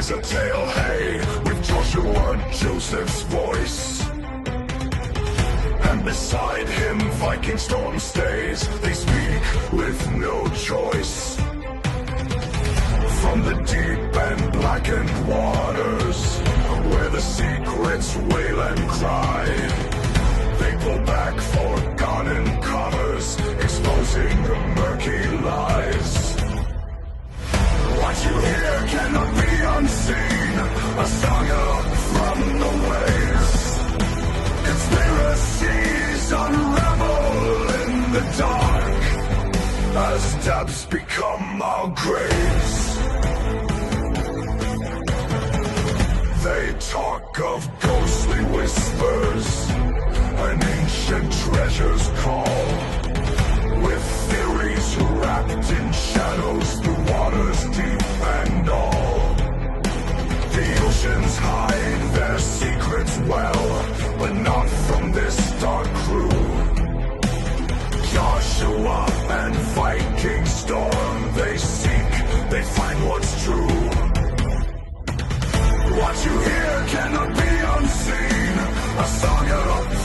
cries a tale, hey, with Joshua Joseph's voice. And beside him Viking storm stays, they speak with no choice. From the deep and blackened waters, where the secrets wail and cry, they pull back forgotten covers, exposing the murky lies. What you hear cannot be unseen, a saga from the waves. Conspiracies unravel in the dark, as depths become our graves. They talk of ghostly whispers, an ancient treasure's call, with theories wrapped in shadows, the waters deep and all. The oceans hide their secrets well, but not from this dark crew. Joshua and Viking storm, they seek, they find what's true. What you hear cannot be unseen, a saga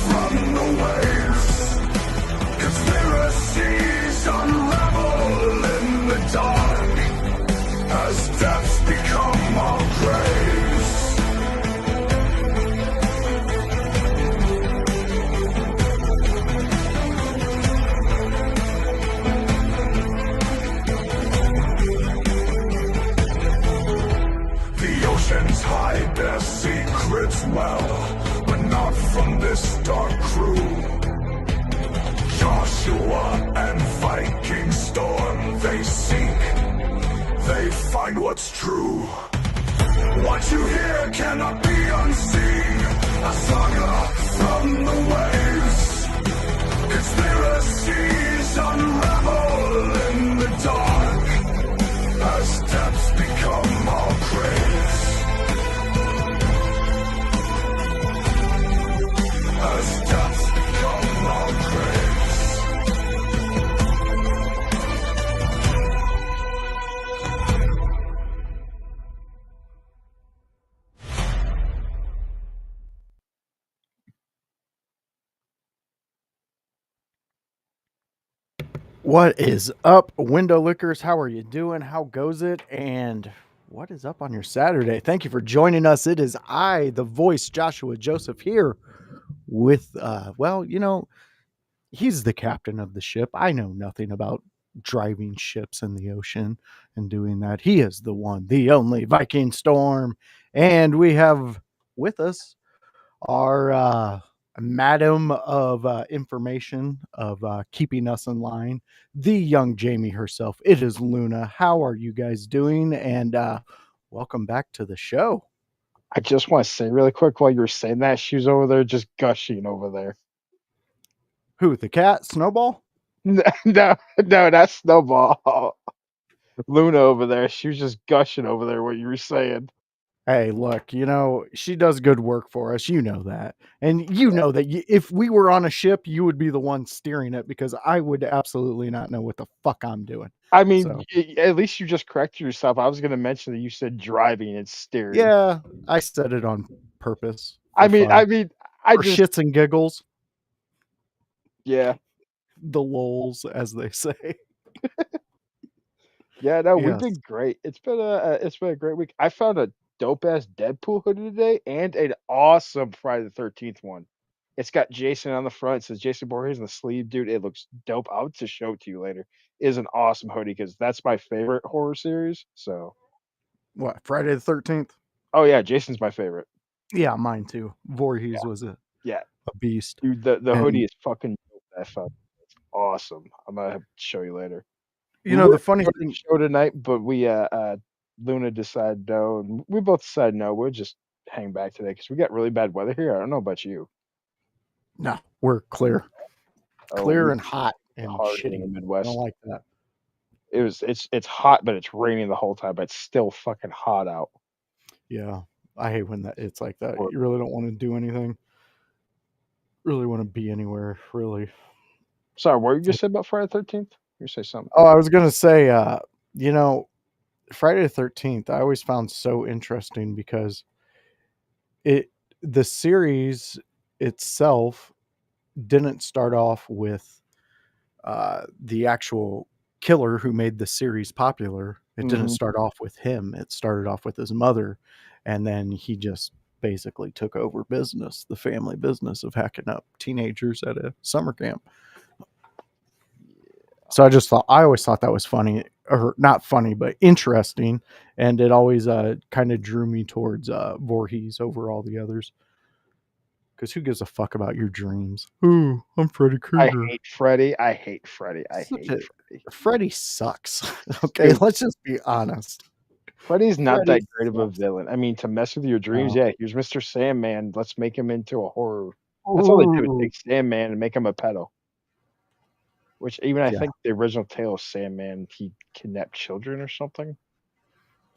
from the waves. Conspiracies unravel in the dark, as depths become our graves. The oceans hide their secrets well, but not from this dark crew. Joshua and Viking storm, they seek, they find what's true. What you hear cannot be unseen, a saga from the waves. Conspiracies unravel in the dark, as depths become our graves. As depths become our graves. What is up, window lickers? How are you doing? How goes it? And what is up on your Saturday? Thank you for joining us. It is I, the voice, Joshua Joseph, here with, he's the captain of the ship. I know nothing about driving ships in the ocean and doing that. He is the one, the only Viking Storm. And we have with us our madam of information, of keeping us in line, the young Jamie herself. It is Luna. How are you guys doing? And welcome back to the show. I just want to say really quick while you're saying that, she was over there just gushing over there. Who, the cat? Snowball? No, that's Snowball. Luna over there, she was just gushing over there what you were saying. Hey, look, she does good work for us. You know that. And you know that if we were on a ship, you would be the one steering it, because I would absolutely not know what the fuck I'm doing. I mean, So, at least you just corrected yourself. I was going to mention that you said driving and steering. yeah, I said it on purpose. I For just shits and giggles. Yeah. The lols, as they say. Yeah, no, we've Yes. been great. It's been a great week. I found a dope ass Deadpool hoodie today and an awesome Friday the 13th one. It's got Jason on the front. It says Jason Voorhees on the sleeve, dude. It looks dope. I'll have to show it to you later. It is an awesome hoodie because that's my favorite horror series. So, What, Friday the 13th? oh yeah, Jason's my favorite. Yeah, mine too. Voorhees was a beast. Dude, the hoodie is fucking dope. It's awesome. I'm gonna have to show you later. The funny thing, Show tonight, but we Luna decided no, and we both decided no. We'll just hang back today because we got really bad weather here. I don't know about you. no, we're clear, and hot and hard shitty. in the I Midwest. don't like that. It's hot, but it's raining the whole time. But it's still fucking hot out. Yeah, I hate when it's like that. You really don't want to do anything. Really want to be anywhere. Really. Sorry, what were you just saying about Friday the 13th? You say something. Oh, I was gonna say, Friday the 13th, I always found so interesting because it the series itself didn't start off with the actual killer who made the series popular. It didn't Hmm. start off with him. It started off with his mother, and then he just basically took over business, the family business of hacking up teenagers at a summer camp. So I always thought that was funny, or not funny, but interesting, and it always kind of drew me towards Voorhees over all the others. Because who gives a fuck about your dreams? Ooh, I'm Freddy I Krueger. hate Freddy. I hate Freddy. I Such hate a Freddy. Freddy sucks. Okay, Dude, let's just be honest. Freddy's not Freddy that great of a sucks. villain. I mean, to mess with your dreams, No. yeah, here's Mr. Sandman. Let's make him into a horror. That's all they do is Ooh, take Sandman and make him a pedo. Which even I yeah. think the original tale of Sandman, he kidnapped children or something.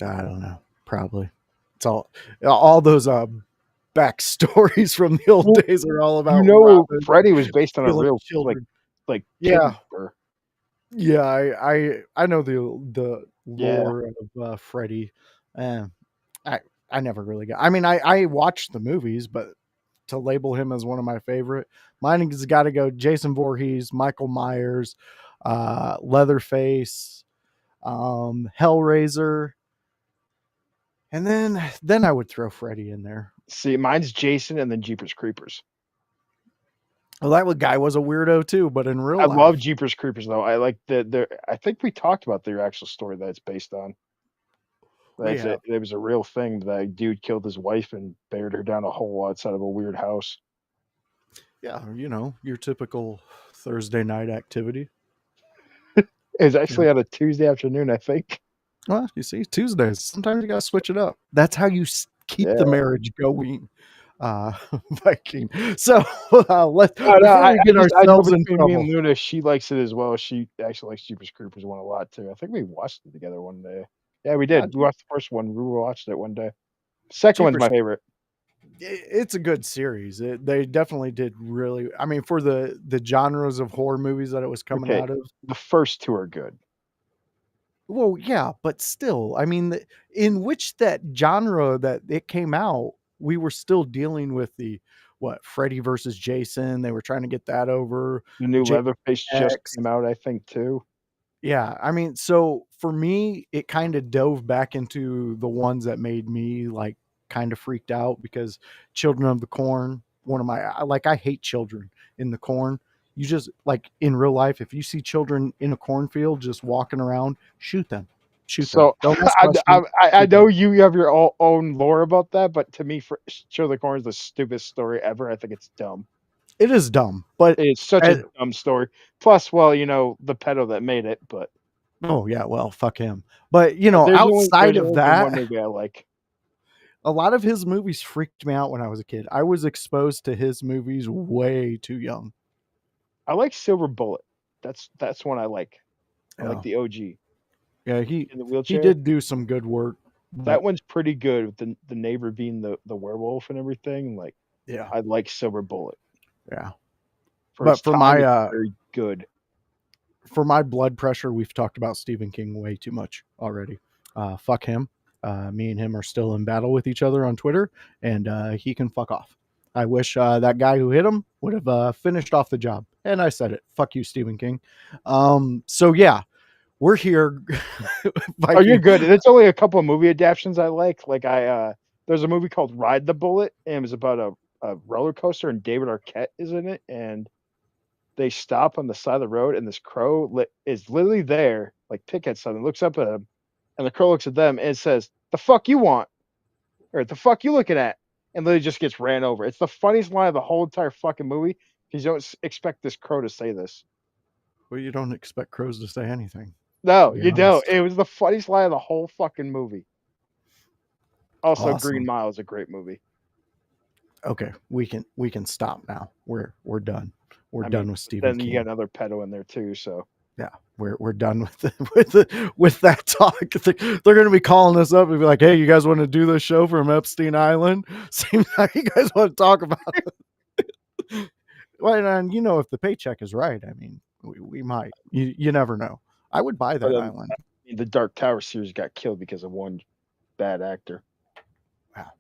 I don't know. Probably. It's all those backstories from the old Well, days are all you about know, robbing, Freddy was based on a stealing real children. like Yeah, kidnapper. yeah. I know the Yeah. lore of Freddy. Uh, I I never really got. I mean, I watched the movies, but to label him as one of my favorite, mine has got to go Jason Voorhees, Michael Myers, Leatherface, Hellraiser, and then I would throw Freddy in there. See, mine's Jason and then Jeepers Creepers. Well, that guy was a weirdo too, but in real I love life, Jeepers Creepers though. I like the I think we talked about their actual story that it's based on. we That's it. have, It was a real thing. That a dude killed his wife and buried her down a hole outside of a weird house. yeah, your typical Thursday night activity. It was Yeah. actually on a Tuesday afternoon, I think. Well, you see, Tuesdays. Sometimes you gotta switch it up. That's how you keep the Yeah. marriage going. Uh, Viking. So let's No, no, before we get I know ourselves in between me and trouble. Luna, she likes it as well. She actually likes Jeepers Creepers one a lot too. I think we watched it together one day. Yeah, we Yeah, did. We watched the first one. We watched it one day. Second one's Jeepers. my favorite. It's a good series. They definitely did really. I mean, for the genres of horror movies that it was coming Okay, out of. the first two are good. Well, yeah, but still, I mean, in which that genre that it came out, we were still dealing with the what Freddy versus Jason. They were trying to get that over. The new Jason Leatherface just X. came out, I think, too. Yeah, I mean, so for me, it kind of dove back into the ones that made me like kind of freaked out because Children of the Corn, one of my I hate children in the corn. You just like in real life, if you see children in a cornfield just walking around, shoot them, shoot them. So Don't ask questions. I Shoot know them. you have your own lore about that, but to me, for Show the Corn is the stupidest story ever. I think it's dumb. It is dumb, but It's such a uh, dumb story. Plus, well, the pedo that made it, but oh yeah, well fuck him. But outside there's of only been one that, movie I like. a lot of his movies freaked me out when I was a kid. I was exposed to his movies way too young. I like Silver Bullet. That's one I like. I like Yeah, the OG yeah, he in the he wheelchair. did do some good work, That but one's pretty good with the neighbor being the werewolf and everything. Like yeah, I like Silver Bullet. yeah. For its But time, it's very good. for my blood pressure, we've talked about Stephen King way too much already. Fuck him. Me and him are still in battle with each other on Twitter, and he can fuck off. I wish that guy who hit him would have finished off the job. And I said it. Fuck you, Stephen King. So yeah, we're here. Oh, you're Viking. good. It's only a couple of movie adaptations I like. Like there's a movie called Ride the Bullet, and it was about a roller coaster, and David Arquette is in it, and they stop on the side of the road, and this crow is literally there, like pick at something, looks up at him, and the crow looks at them and says, "The fuck you want?" Or "The fuck you looking at?" And literally just gets ran over. It's the funniest line of the whole entire fucking movie because you don't expect this crow to say this. Well, you don't expect crows to say anything, to No, be you don't. honest. It was the funniest line of the whole fucking movie. Also, Green Awesome. Mile is a great movie. Okay, we can stop now. We're done. We're I mean, done with Stephen then you got King. another pedo in there too. So Yeah, we're done with with that talk. They're going to be calling us up and be like, "Hey, you guys want to do this show from Epstein Island? Seems like you guys want to talk about it." Well, and if the paycheck is right, I mean, we might. You never know. I would buy but that island. The Dark Tower series got killed because of one bad actor. Wow.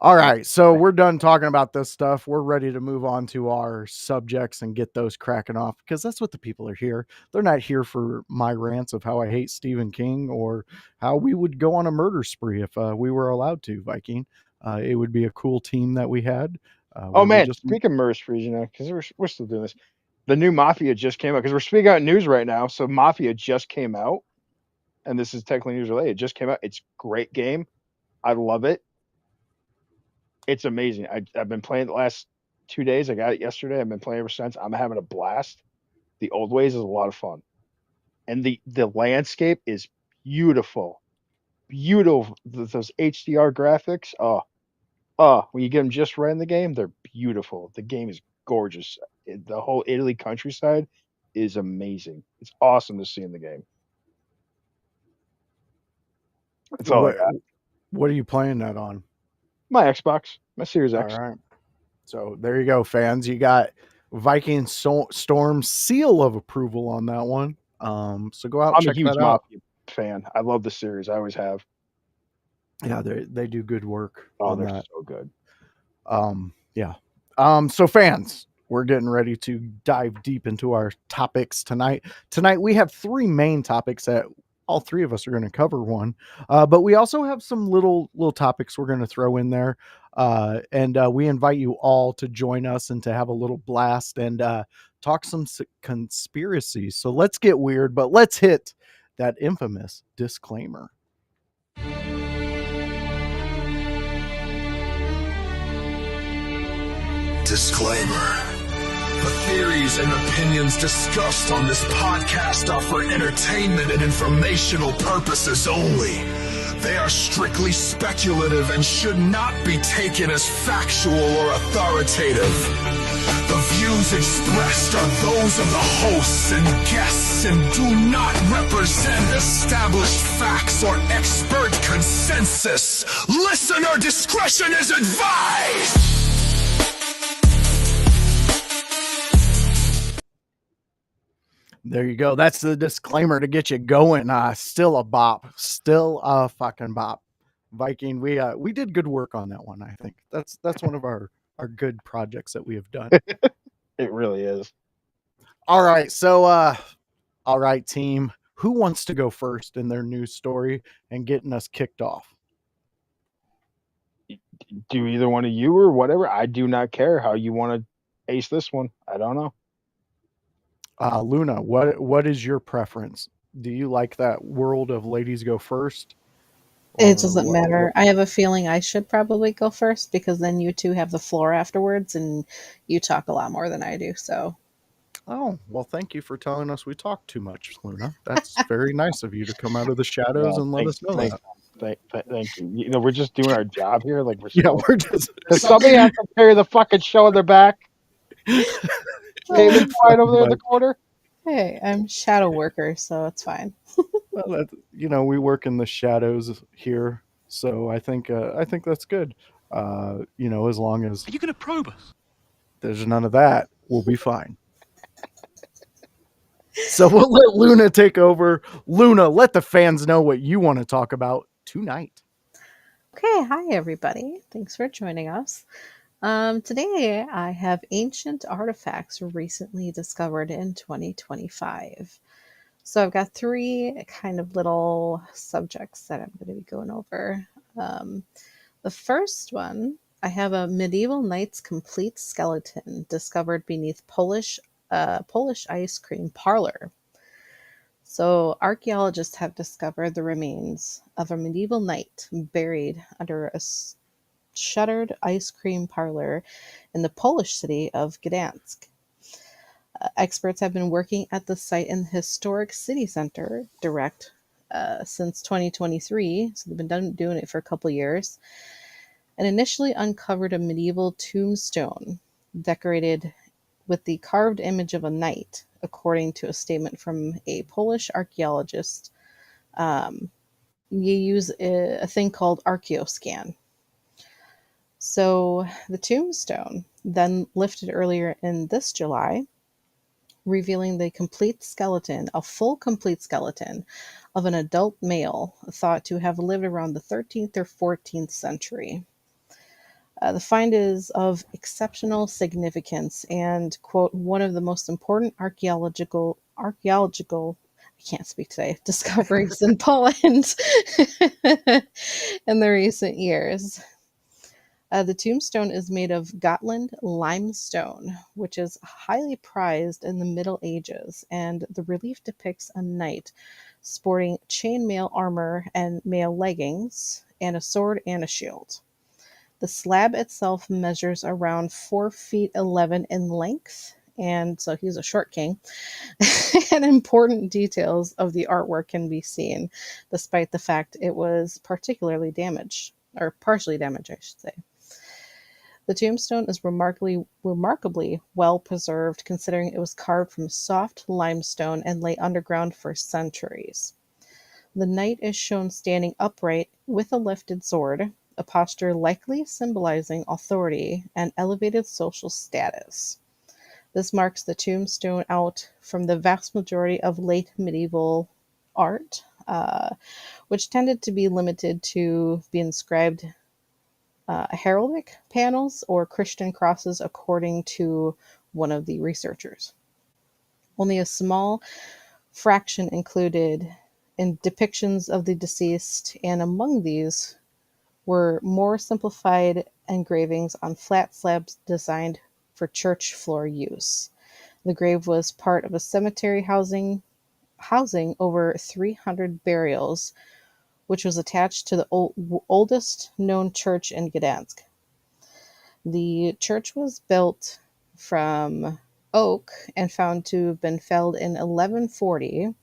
All Yeah. right, so we're done talking about this stuff. We're ready to move on to our subjects and get those cracking off because that's what the people are here. They're not here for my rants of how I hate Stephen King or how we would go on a murder spree if we were allowed to, Viking. It would be a cool team that we had Oh where we man, just speaking of murder sprees, because we're still doing this. The new Mafia just came out because we're speaking out news right now. So Mafia just came out, and this is technically news related. It just came out. It's a great game. I love it. It's amazing. I've been playing the last 2 days. I got it yesterday. I've been playing ever since. I'm having a blast. The old ways is a lot of fun, and the landscape is beautiful, beautiful. Those HDR graphics. When you get them just right in the game, they're beautiful. The game is gorgeous. The whole Italy countryside is amazing. It's awesome to see in the game. That's all I what got. what are you playing that on? My Xbox, my Series All X. right. So there you go, fans. You got Viking Storm seal of approval on that one. So go out, I'm a check huge that out. Mafia fan. I love the series. I always have. Yeah, they do good work Oh, on they're that. so good. Yeah. So fans, we're getting ready to dive deep into our topics tonight. Tonight we have three main topics that all three of us are going to cover one, but we also have some little topics we're going to throw in there, and we invite you all to join us and to have a little blast and talk some conspiracies. So let's get weird, but let's hit that infamous disclaimer. Disclaimer. The theories and opinions discussed on this podcast are for entertainment and informational purposes only. They are strictly speculative and should not be taken as factual or authoritative. The views expressed are those of the hosts and guests and do not represent established facts or expert consensus. Listener discretion is advised! There you go. That's the disclaimer to get you going. Still a bop. Still a fucking bop. Viking, we did good work on that one, I think. That's one of our good projects that we have done. It really is. All right. So all right, team. Who wants to go first in their news story and getting us kicked off? Do either one of you or whatever. I do not care how you want to ace this one. I don't know. Luna, what is your preference? Do you like that world of ladies go first? It Or doesn't matter. I have a feeling I should probably go first because then you two have the floor afterwards and you talk a lot more than I do. So, Oh, well, thank you for telling us we talk too much, Luna. That's very nice of you to come out of the shadows Well, and let us know that. thank you. We're just doing our job here. Like we're Yeah, supposed. we're just Does somebody have to carry the fucking show on their back? David quiet over there in the but, corner. hey, I'm shadow worker, so it's fine. well, we work in the shadows here, so I think that's good. As long as Are you going to probe us? there's none of that, we'll be fine. So we'll let Luna take over. Luna, let the fans know what you want to talk about tonight. Okay, hi everybody. Thanks for joining us. Today I have ancient artifacts recently discovered in 2025. So I've got three kind of little subjects that I'm going to be going over. The first one, I have a medieval knight's complete skeleton discovered beneath Polish ice cream parlor. So archaeologists have discovered the remains of a medieval knight buried under a shuttered ice cream parlor in the Polish city of Gdansk. Experts have been working at the site in the historic city center direct since 2023, so they've been doing it for a couple years, and initially uncovered a medieval tombstone decorated with the carved image of a knight, according to a statement from a Polish archaeologist. You use a thing called ArchaeoScan. So the tombstone, then lifted earlier in this July, revealing the complete skeleton, a full complete skeleton, of an adult male thought to have lived around the 13th or 14th century. The find is of exceptional significance and, quote, one of the most important archaeological I can't speak today, discoveries in Poland in the recent years. The tombstone is made of Gotland limestone, which is highly prized in the Middle Ages, and the relief depicts a knight sporting chainmail armor and mail leggings, and a sword and a shield. The slab itself measures around 4 feet 11 in length, and so he's a short king. And important details of the artwork can be seen, despite the fact it was particularly damaged, or partially damaged, I should say. The tombstone is remarkably well preserved, considering it was carved from soft limestone and lay underground for centuries. The knight is shown standing upright with a lifted sword, a posture likely symbolizing authority and elevated social status. This marks the tombstone out from the vast majority of late medieval art, which tended to be limited to be inscribed heraldic panels or Christian crosses, according to one of the researchers. Only a small fraction included in depictions of the deceased, and among these were more simplified engravings on flat slabs designed for church floor use. The grave was part of a cemetery housing over 300 burials, which was attached to the oldest known church in Gdansk. The church was built from oak and found to have been felled in 1140,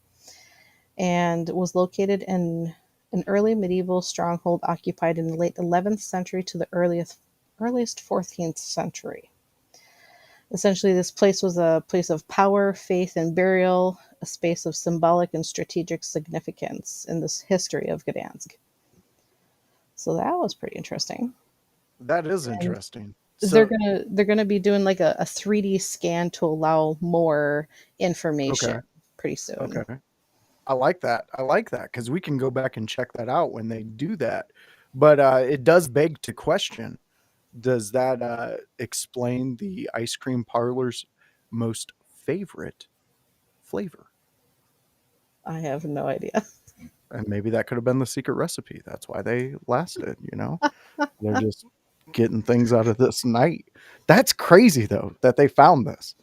and was located in an early medieval stronghold occupied in the late 11th century to the earliest 14th century. Essentially, this place was a place of power, faith, and burial, a space of symbolic and strategic significance in this history of Gdansk. So that was pretty interesting. That is And interesting. they're So, gonna be doing like a 3D scan to allow more information okay, pretty soon. okay. I like that. I like that because we can go back and check that out when they do that. But it does beg to question, does that explain the ice cream parlor's most favorite flavor? I have no idea. And maybe that could have been the secret recipe. That's why they lasted, you know? They're just getting things out of this night. That's crazy, though, that they found this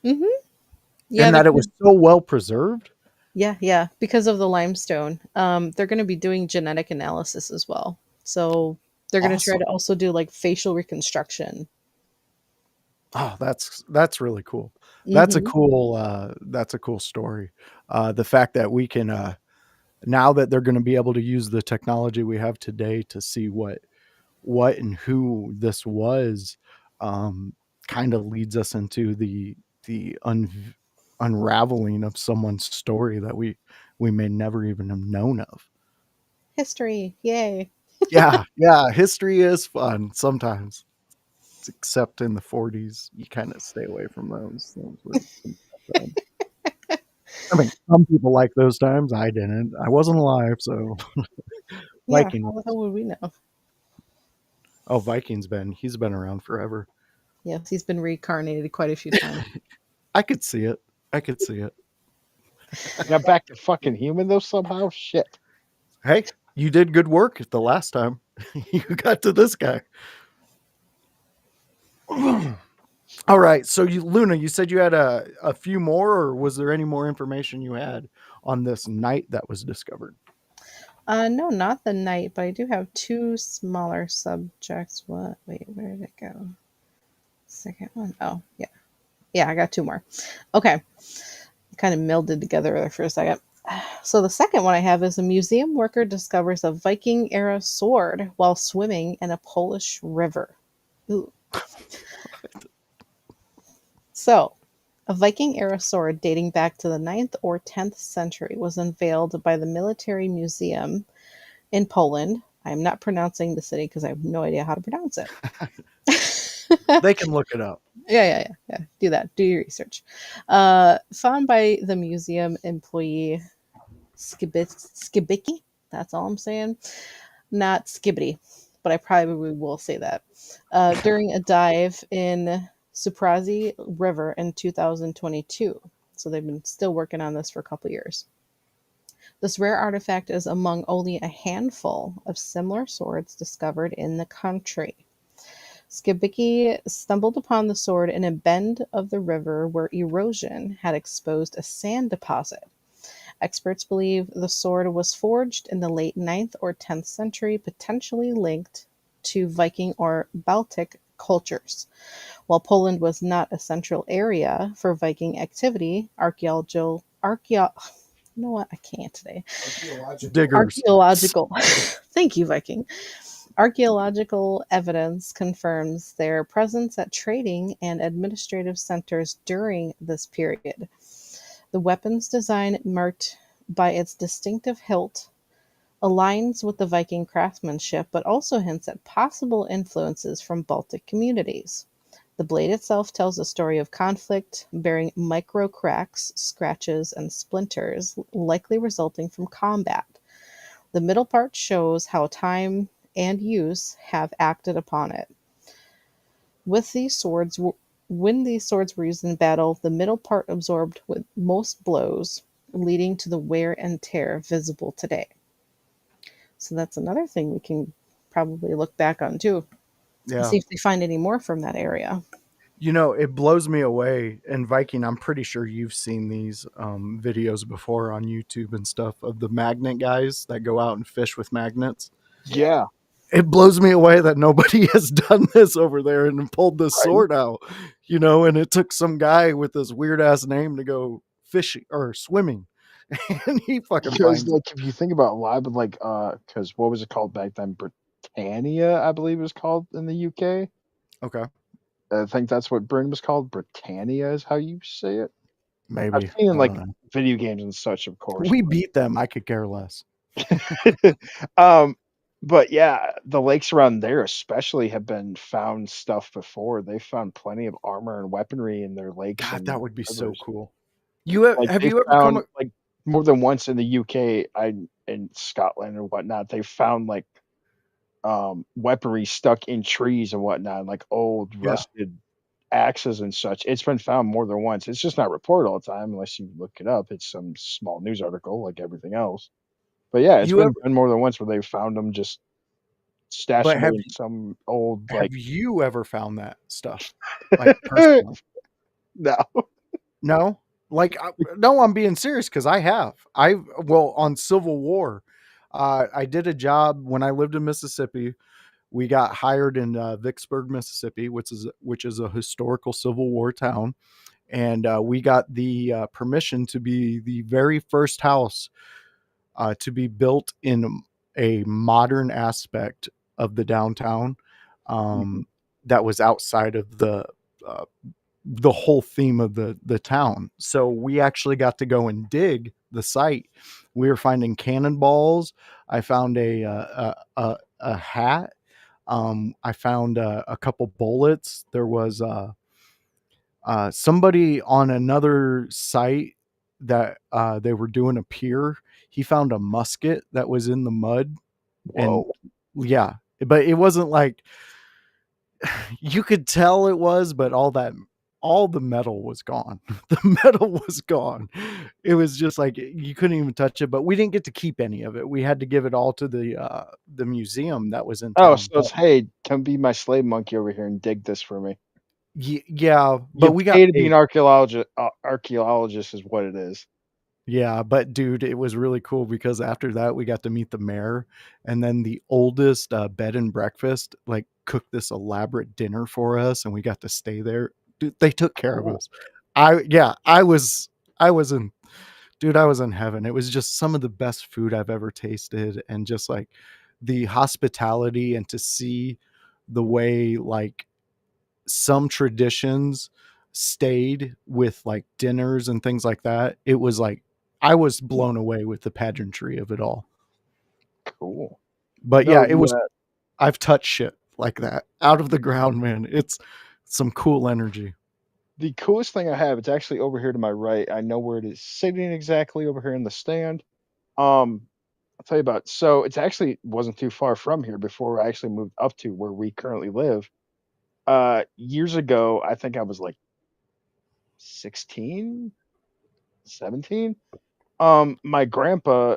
Hmm. Yeah, and that it was so well preserved. yeah, because of the limestone. They're gonna be doing genetic analysis as well. So they're gonna try Awesome. to also do like facial reconstruction. Oh, that's really cool. Hmm. That's a cool story. The fact that we can now that they're going to be able to use the technology we have today to see what and who this was, um, kind of leads us into the unraveling of someone's story that we may never even have known of. History, yay! Yeah, yeah, history is fun sometimes, except in the 40s. You kind of stay away from those things. I mean, some people like those times. I didn't. I wasn't alive, so Yeah, Viking how the was. hell would we know? Oh, he's been around forever. Yes, he's been reincarnated quite a few times. I could see it. I could see it. Got back to fucking human though somehow. Shit. Hey, you did good work the last time. You got to this guy. All right. So Luna, you said you had a few more, or was there any more information you had on this night that was discovered? No, not the knight, but I do have two smaller subjects. What? Wait, where did it go? Second one. Oh, yeah. Yeah, I got two more. Okay. Kind of melded together there for a second. So the second one I have is a museum worker discovers a Viking era sword while swimming in a Polish river. Ooh. So, a Viking era sword dating back to the 9th or 10th century was unveiled by the Military Museum in Poland. I'm not pronouncing the city because I have no idea how to pronounce it. They can look it up. Yeah. Do that. Do your research. Found by the museum employee Skibicki. That's all I'm saying. Not Skibbity, but I probably will say that. During a dive in Suprazi River in 2022. So they've been still working on this for a couple years. This rare artifact is among only a handful of similar swords discovered in the country. Skibicki stumbled upon the sword in a bend of the river where erosion had exposed a sand deposit. Experts believe the sword was forged in the late 9th or 10th century, potentially linked to Viking or Baltic cultures. While Poland was not a central area for Viking activity, you know what? I can't today. Diggers. Archaeological. Thank you, Viking. Archaeological evidence confirms their presence at trading and administrative centers during this period. The weapon's design, marked by its distinctive hilt, aligns with the Viking craftsmanship but also hints at possible influences from Baltic communities. The blade itself tells a story of conflict, bearing micro cracks, scratches, and splinters, likely resulting from combat. The middle part shows how time and use have acted upon it. With these swords, when these swords were used in battle, the middle part absorbed with most blows, leading to the wear and tear visible today. So that's another thing we can probably look back on too. Yeah. See if they find any more from that area. You know, it blows me away. And Viking, I'm pretty sure you've seen these videos before on YouTube and stuff of the magnet guys that go out and fish with magnets. Yeah. It blows me away that nobody has done this over there and pulled this Right. sword out, you know, and it took some guy with this weird ass name to go fishing or swimming. And he fucking Because finds it. like if you think about a lot of like because what was it called back then? Britannia, I believe it was called in the UK. Okay. I think that's what Britain was called. Britannia is how you say it. I've Maybe. seen in I like don't know. video games and such, of course. We beat them. I could care less. um, but yeah, the lakes around there especially have been found stuff before. They found plenty of armor and weaponry in their lakes God, and that would be so rivers. cool. Have They you ever come? found like more than once in the UK, in Scotland or whatnot. They found like weaponry stuck in trees and whatnot, like old Yeah. rusted axes and such. It's been found more than once. It's just not reported all the time unless you look it up. It's some small news article like everything else. But yeah, it's You been ever? done more than once where they found them just stashed But away in some old have like you ever found that stuff, like personally? no. No, like no, I'm being serious because I have. I well on Civil War, I did a job when I lived in Mississippi. We got hired in Vicksburg, Mississippi, which is a historical Civil War town, and we got the permission to be the very first house to be built in a modern aspect of the downtown Mhm. that was outside of uh, the whole theme of the town. So we actually got to go and dig the site. We were finding cannonballs. I found a hat. I found a couple bullets. There was somebody on another site that they were doing a pier. He found a musket that was in the mud, and Whoa. yeah, but it wasn't like you could tell it was, but all the metal was gone. The metal was gone. It was just like you couldn't even touch it. But we didn't get to keep any of it. We had to give it all to the museum that was in Oh, town. so it's hey, come be my slave monkey over here and dig this for me. Yeah, but You we got pay to be paid. an archaeologist is what it is. Yeah, but dude, it was really cool because after that we got to meet the mayor, and then the oldest bed and breakfast like cooked this elaborate dinner for us, and we got to stay there. Dude, they took care of Cool. us. I was in dude, I was in heaven. It was just some of the best food I've ever tasted, and just like the hospitality and to see the way like some traditions stayed with like dinners and things like that. It was like I was blown away with the pageantry of it all. Cool. But No, yeah, it was I've touched shit like that out of the ground, man. Some cool energy. The coolest thing I have, it's actually over here to my right. I know where it is sitting exactly over here in the stand. I'll tell you about. So it's actually wasn't too far from here before I actually moved up to where we currently live. Years ago, I think I was like 16, 17. My grandpa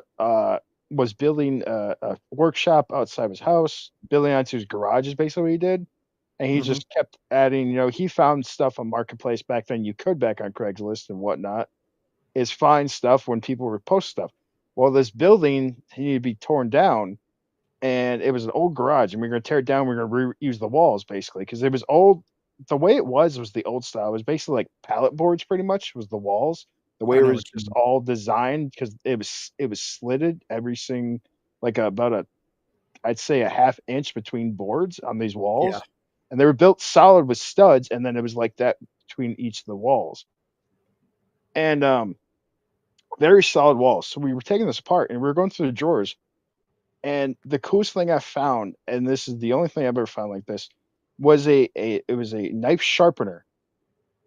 was building a workshop outside of his house, building onto his garage is basically what he did. And he Hmm. just kept adding, he found stuff on Marketplace back then. You could back on Craigslist and whatnot, is find stuff when people would post stuff. Well, this building needed to be torn down, and it was an old garage, and we are gonna tear it down. We are gonna reuse the walls basically because it was old. The way it was the old style. It was basically like pallet boards, pretty much was the walls. The way I it know was what you just mean. all designed because it was slitted every single like about a I'd say a half inch between boards on these Yeah. walls, and they were built solid with studs, and then it was like that between each of the walls, and very solid walls. So we were taking this apart, and we were going through the drawers, and the coolest thing I found, and this is the only thing I've ever found like this, was it was a knife sharpener,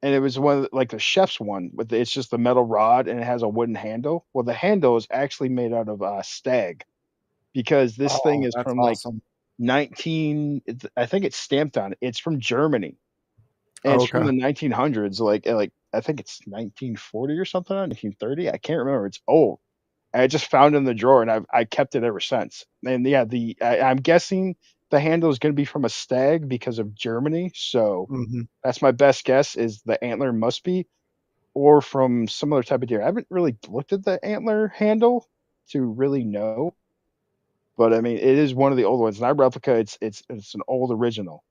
and it was one of like the chef's one with it's just a metal rod and it has a wooden handle. Well, the handle is actually made out of stag because this thing Oh, is that's from like awesome. 19. I think it's stamped on it. It's from Germany, and Oh, it's from okay. the 1900s. Like I think it's 1940 or something, 1930. I can't remember. It's old. I just found it in the drawer, and I kept it ever since. And yeah, I'm guessing the handle is going to be from a stag because of Germany. So Hmm. that's my best guess. Is the antler must be, or from some other type of deer. I haven't really looked at the antler handle to really know, but I mean, it is one of the old ones. Not replica. It's an old original.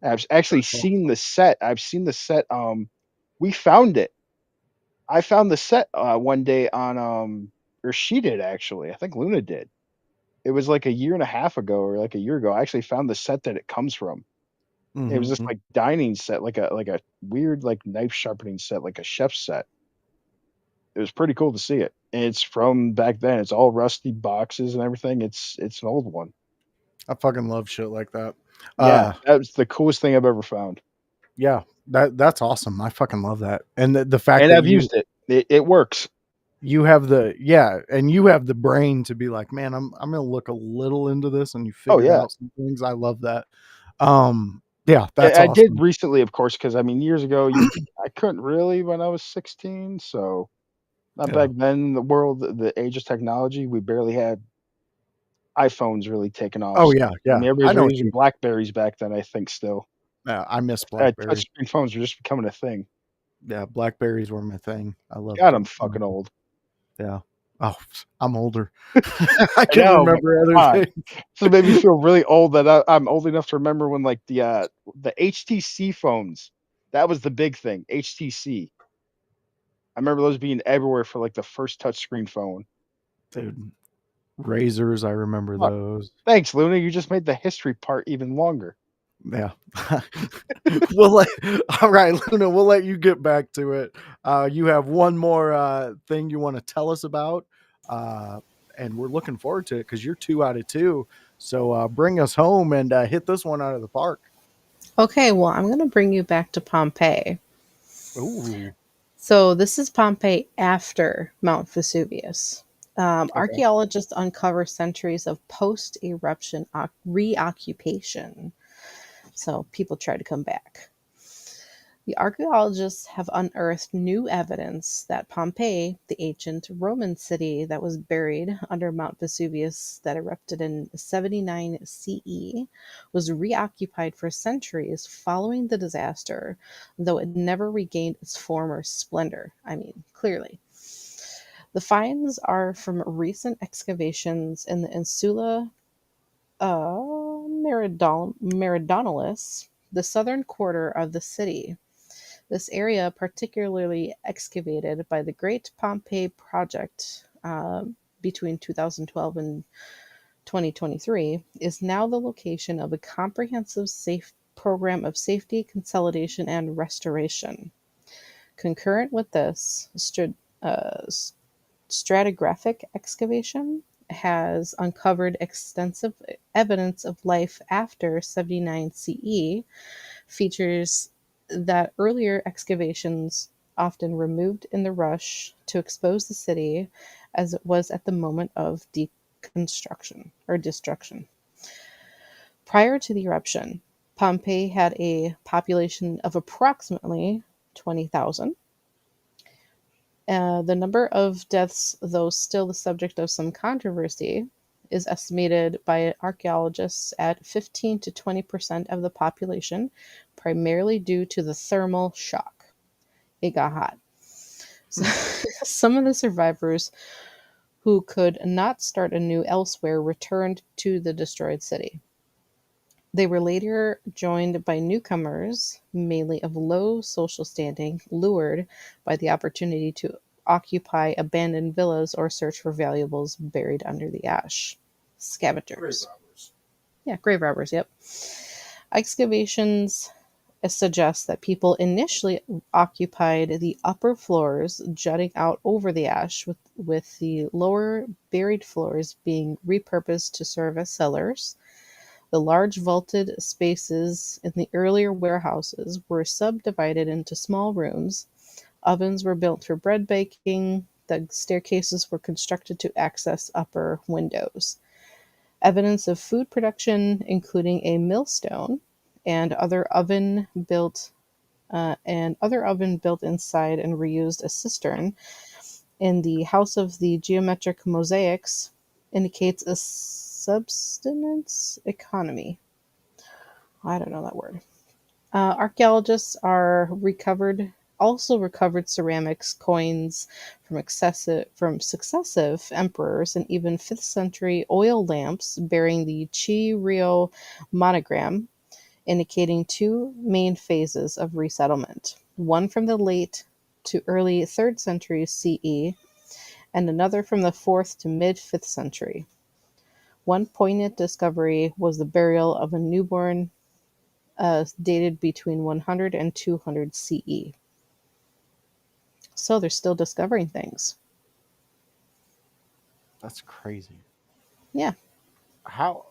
I've actually That's seen awesome. the set. I've seen the set. We found it. I found the set one day on or she did actually. I think Luna did. It was like a year and a half ago or like a year ago. I actually found the set that it comes from. It was just Hmm. like dining set, like a weird like knife sharpening set, like a chef's set. It was pretty cool to see it. And it's from back then. It's all rusty boxes and everything. It's an old one. I fucking love shit like that. Yeah, Uh, that was the coolest thing I've ever found. yeah, that's awesome. I fucking love that. And the fact And that I've used it. It works. you have the yeah, and you have the brain to be like, man, I'm gonna look a little into this, and you Oh figured yeah. out some things. I love that. Yeah, Yeah, that's I did awesome. recently, of course, because I mean years ago I couldn't really when I was 16, so not Yeah. back then the world, the age of technology, we barely had iPhones really taken off. Oh So, yeah, I mean, yeah. I everybody's know were what you using mean. BlackBerries back then, I think still. Yeah, I miss BlackBerry. Touchscreen phones were just becoming a thing. Yeah, Blackberries were my thing. I loved God, I'm them. fucking old. Yeah. Oh, I'm older. I I can know, but remember other God. things. So it made me feel really old that I'm old enough to remember when like the HTC phones, that was the big thing. HTC. I remember those being everywhere for like the first touchscreen phone. Dude, razors, I remember Fuck. those. Thanks, Luna. You just made the history part even longer. Yeah. we'll let all right, Luna, we'll let you get back to it. You have one more thing you want to tell us about. Uh, and we're looking forward to it because you're 2 out of 2. So bring us home and hit this one out of the park. Okay, well, I'm going to bring you back to Pompeii. Ooh. So, this is Pompeii after Mount Vesuvius. Okay. Archaeologists uncover centuries of post eruption reoccupation. So, people try to come back. The archaeologists have unearthed new evidence that Pompeii, the ancient Roman city that was buried under Mount Vesuvius that erupted in 79 CE, was reoccupied for centuries following the disaster, though it never regained its former splendor. I mean, clearly. The finds are from recent excavations in the Insula Meridonalis, the southern quarter of the city. This area, particularly excavated by the Great Pompeii Project between 2012 and 2023, is now the location of a comprehensive safe program of safety, consolidation, and restoration. Concurrent with this, uh, stratigraphic excavation has uncovered extensive evidence of life after 79 CE, features that earlier excavations often removed in the rush to expose the city as it was at the moment of deconstruction or destruction. Prior to the eruption, Pompeii had a population of approximately 20,000. The number of deaths, though still the subject of some controversy, is estimated by archaeologists at 15 to 20% of the population, primarily due to the thermal shock. It got hot. So, some of the survivors who could not start anew elsewhere returned to the destroyed city. They were later joined by newcomers, mainly of low social standing, lured by the opportunity to occupy abandoned villas or search for valuables buried under the ash. Scavengers. Yeah, grave robbers, yep. Excavations suggest that people initially occupied the upper floors jutting out over the ash, with the lower buried floors being repurposed to serve as cellars. The large vaulted spaces in the earlier warehouses were subdivided into small rooms. Ovens were built for bread baking. The staircases were constructed to access upper windows. Evidence of food production, including a millstone and other oven built inside and reused a cistern in the House of the Geometric Mosaics, indicates a subsistence economy. I don't know that word. Archaeologists also recovered ceramics, coins from successive emperors, and even 5th century oil lamps bearing the Chi Rho monogram, indicating two main phases of resettlement: one from the late to early 3rd century CE, and another from the 4th to mid 5th century. One poignant discovery was the burial of a newborn dated between 100 and 200 CE. So they're still discovering things. That's crazy. Yeah. How?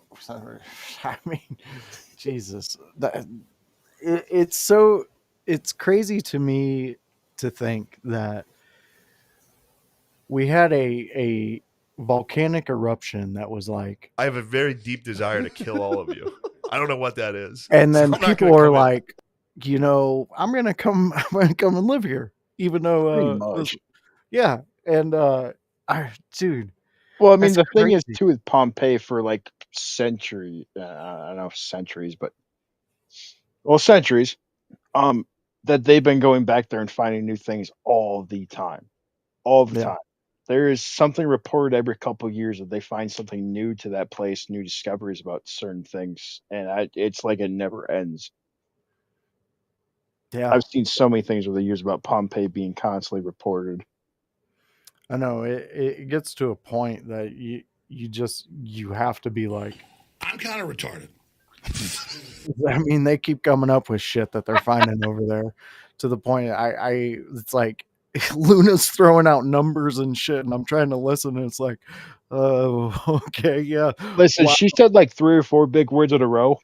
I mean, Jesus, it's crazy to me to think that we had a volcanic eruption that was like, I have a very deep desire to kill all of you. I don't know what that is. and So then I'm not people gonna are come in. like, I'm gonna come and live here, even Pretty though much. yeah, and dude, Well, I mean, that's the thing is crazy. too with Pompeii for like centuries. I don't know if centuries, but centuries. Um, that they've been going back there and finding new things all the time, all the Yeah, time. There is something reported every couple of years that they find something new to that place, new discoveries about certain things, and it's like it never ends. yeah, I've seen so many things over the years about Pompeii being constantly reported. I know it gets to a point that you have to be like, I'm kind of retarded. I mean, they keep coming up with shit that they're finding over there, to the point it's like Luna's throwing out numbers and shit, and I'm trying to listen, and it's like, oh, okay, yeah, Listen, wow, she said like 3 or 4 big words in a row,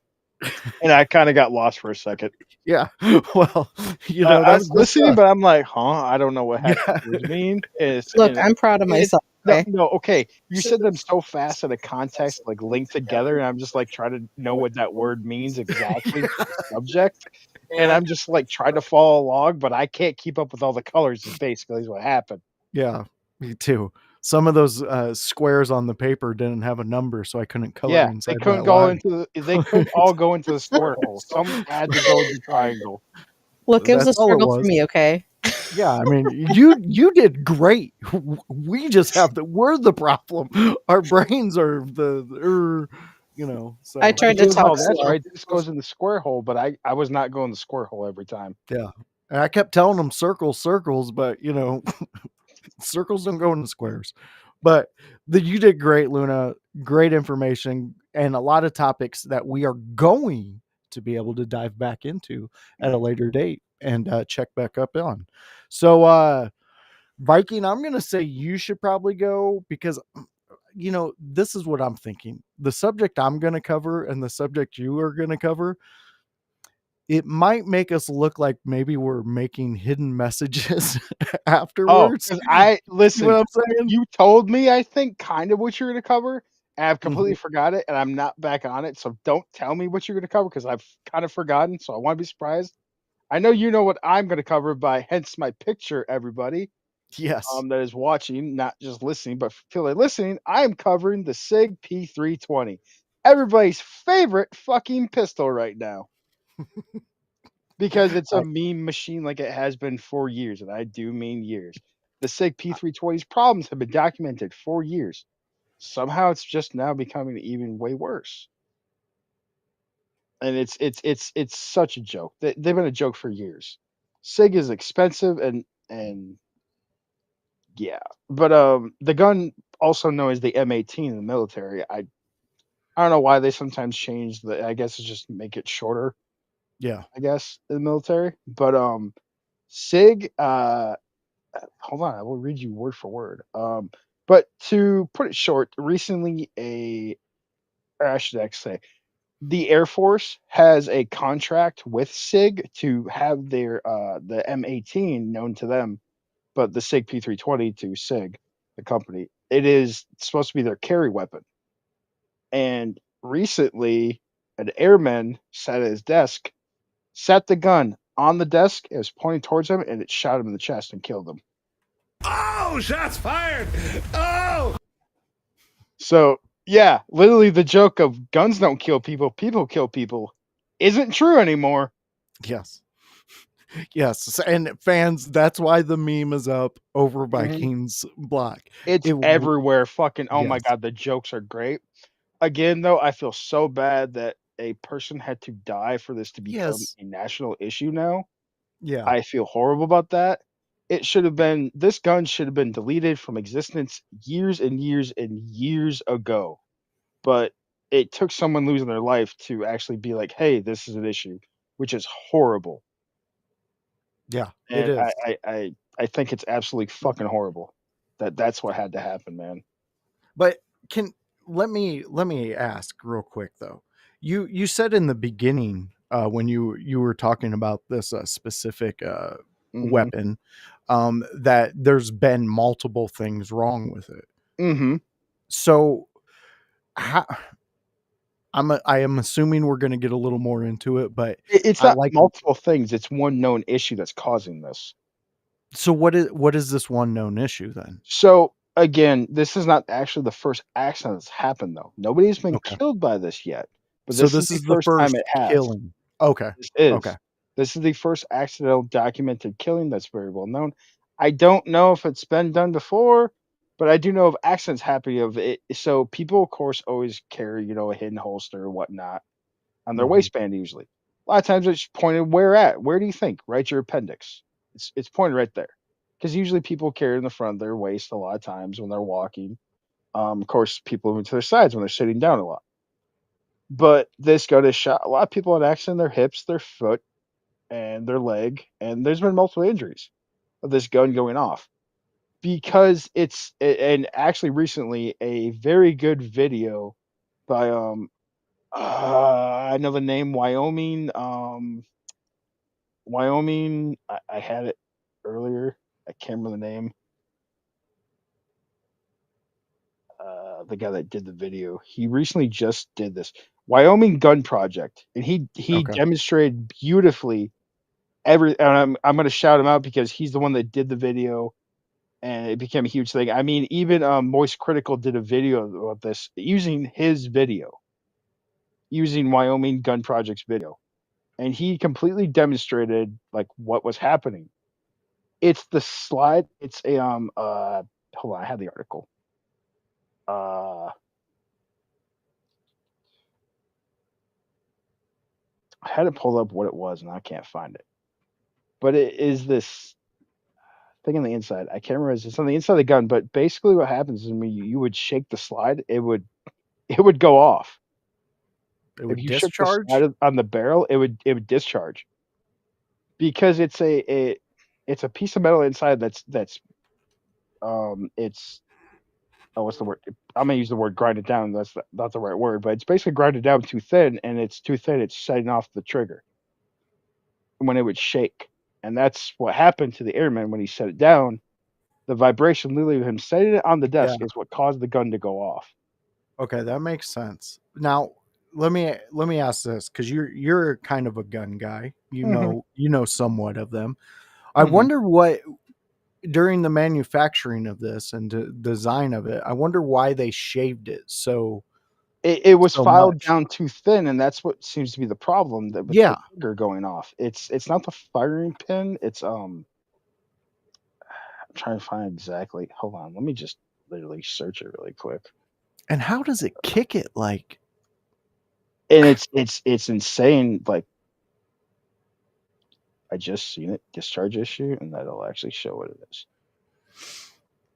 and I kinda got lost for a second. yeah, well, I that's was just listening, us. but I'm like, "Huh? I don't know what half Yeah, these words mean." Look, I'm proud of It myself. no, Okay. no, okay. You said them so fast in a context, like, linked together, and I'm just, like, trying to know what that word means exactly for the subject, and I'm just, like, trying to follow along, but I can't keep up with all the colors is basically what happened. yeah, me too. Some of those squares on the paper didn't have a number, so I couldn't color Yeah, inside that line. they couldn't all go into the square hole. Some had to go into the triangle. Look, it was a That's all it struggle for was. me, okay? Yeah, I mean, you did great. We just have we're the problem. Our brains are I so She tried to goes, talk "Oh, that's slow. right. This goes in the square hole," but I was not going the square hole every time. yeah. And I kept telling them circles, but circles don't go into squares. But you did great, Luna. Great information and a lot of topics that we are going to be able to dive back into at a later date and check back up on. So Viking, I'm going to say you should probably go because this is what I'm thinking. The subject I'm going to cover and the subject you are going to cover it might make us look like maybe we're making hidden messages Oh, afterwards. because I See what listen. I'm saying? You told me I think kind of what you're gonna cover, and I've completely Mhm. forgot it, and I'm not back on it. So don't tell me what you're gonna cover because I've kind of forgotten. So I want to be surprised. I know you know what I'm gonna cover by hence my picture, everybody. Yes. That is watching, not just listening, but feel like listening. I am covering the Sig P320, everybody's favorite fucking pistol right now. Because it's a I meme machine like it has been for years, and I do mean years. The SIG P320's problems have been documented for years. Somehow it's just now becoming even way worse. And it's such a joke. They've been a joke for years. SIG is expensive and yeah. But the gun also known as the M18 in the military, I don't know why they sometimes change the I guess it's just make it shorter, yeah. I guess, in the military. But SIG hold on, I will read you word for word. But to put it short, recently or I should actually say, the Air Force has a contract with SIG to have their the M18 known to them, but the SIG P320 to SIG, the company. It is supposed to be their carry weapon. And recently, an airman sat at his desk, sat the gun on the desk, it was pointing towards him, and it shot him in the chest and killed him. Oh, shots fired! Oh! So yeah, literally the joke of guns don't kill people, people kill people isn't true anymore. Yes. Yes. And fans, that's why the meme is up over Mhm. Vikings block. It's It w- everywhere. Fucking oh my yes. god, the jokes are great. Again, though, I feel so bad that a person had to die for this to become Yes. a national issue now. Yeah. I feel horrible about that. It should have been this gun should have been deleted from existence years and years and years ago. But it took someone losing their life to actually be like, "Hey, this is an issue," which is horrible. Yeah. It And is. I think it's absolutely fucking horrible that that's what had to happen, man. But can let me ask real quick though. You said in the beginning when you were talking about this specific Mhm. weapon that there's been multiple things wrong with it. Mhm. So how, I am assuming we're going to get a little more into it, but It's I not like multiple things, it's one known issue that's causing this. so what is this one known issue then? So, again, this is not actually the first accident that's happened, though. Nobody's been Okay. killed by this yet, but So this is this the is the first time first it has. killing. Okay. This Okay. is. This is the first accidental documented killing that's very well known. I don't know if it's been done before, but I do know of accidents happening of it. So people, of course, always carry, a hidden holster or whatnot on their Mhm. waistband usually. A lot of times it's pointed where at? Where do you think? Right your appendix. It's pointed right there. Because usually people carry it in the front of their waist a lot of times when they're walking. Of course, people move to their sides when they're sitting down a lot. But this gun has shot a lot of people in accident, their hips, their foot, and their leg, and there's been multiple injuries of this gun going off because and actually recently a very good video by I know the name Wyoming. I had it earlier. I can't remember the name. The guy that did the video. He recently just did this Wyoming Gun Project, and he Okay. demonstrated beautifully every. And I'm going to shout him out because he's the one that did the video, and it became a huge thing. I mean, even Moist Critical did a video about this using his video, using Wyoming Gun Project's video, and he completely demonstrated like what was happening. It's the slide. It's a hold on, I had the article. Uh, I had it pulled up what it was, and I can't find it. But it is this thing on the inside. I can't remember. It's on the inside of the gun. But basically, what happens is when you would shake the slide, it would go off. It If would you shook the slide discharge? on the barrel, it would discharge because it's a piece of metal inside that's it's oh what's the word? I'm gonna use the word grind it down. That's not the right word, but it's basically grinded down too thin, and it's too thin. It's setting off the trigger. when it would shake. And that's what happened to the airman when he set it down. The vibration, literally of him setting it on the Yeah. desk, is what caused the gun to go off. Okay, that makes sense. Now, let me ask this, because you're kind of a gun guy. Hmm. You know somewhat of them. I Hmm. wonder what, during the manufacturing of this and design of it, I wonder why they shaved it It was so filed much. down too thin, and that's what seems to be the problem that with the Yeah, trigger going off. It's not the firing pin. It's I'm trying to find exactly. Hold on, let me just literally search it really quick. and how does it kick it like? And it's insane. Like I just seen it, discharge issue, and that'll actually show what it is.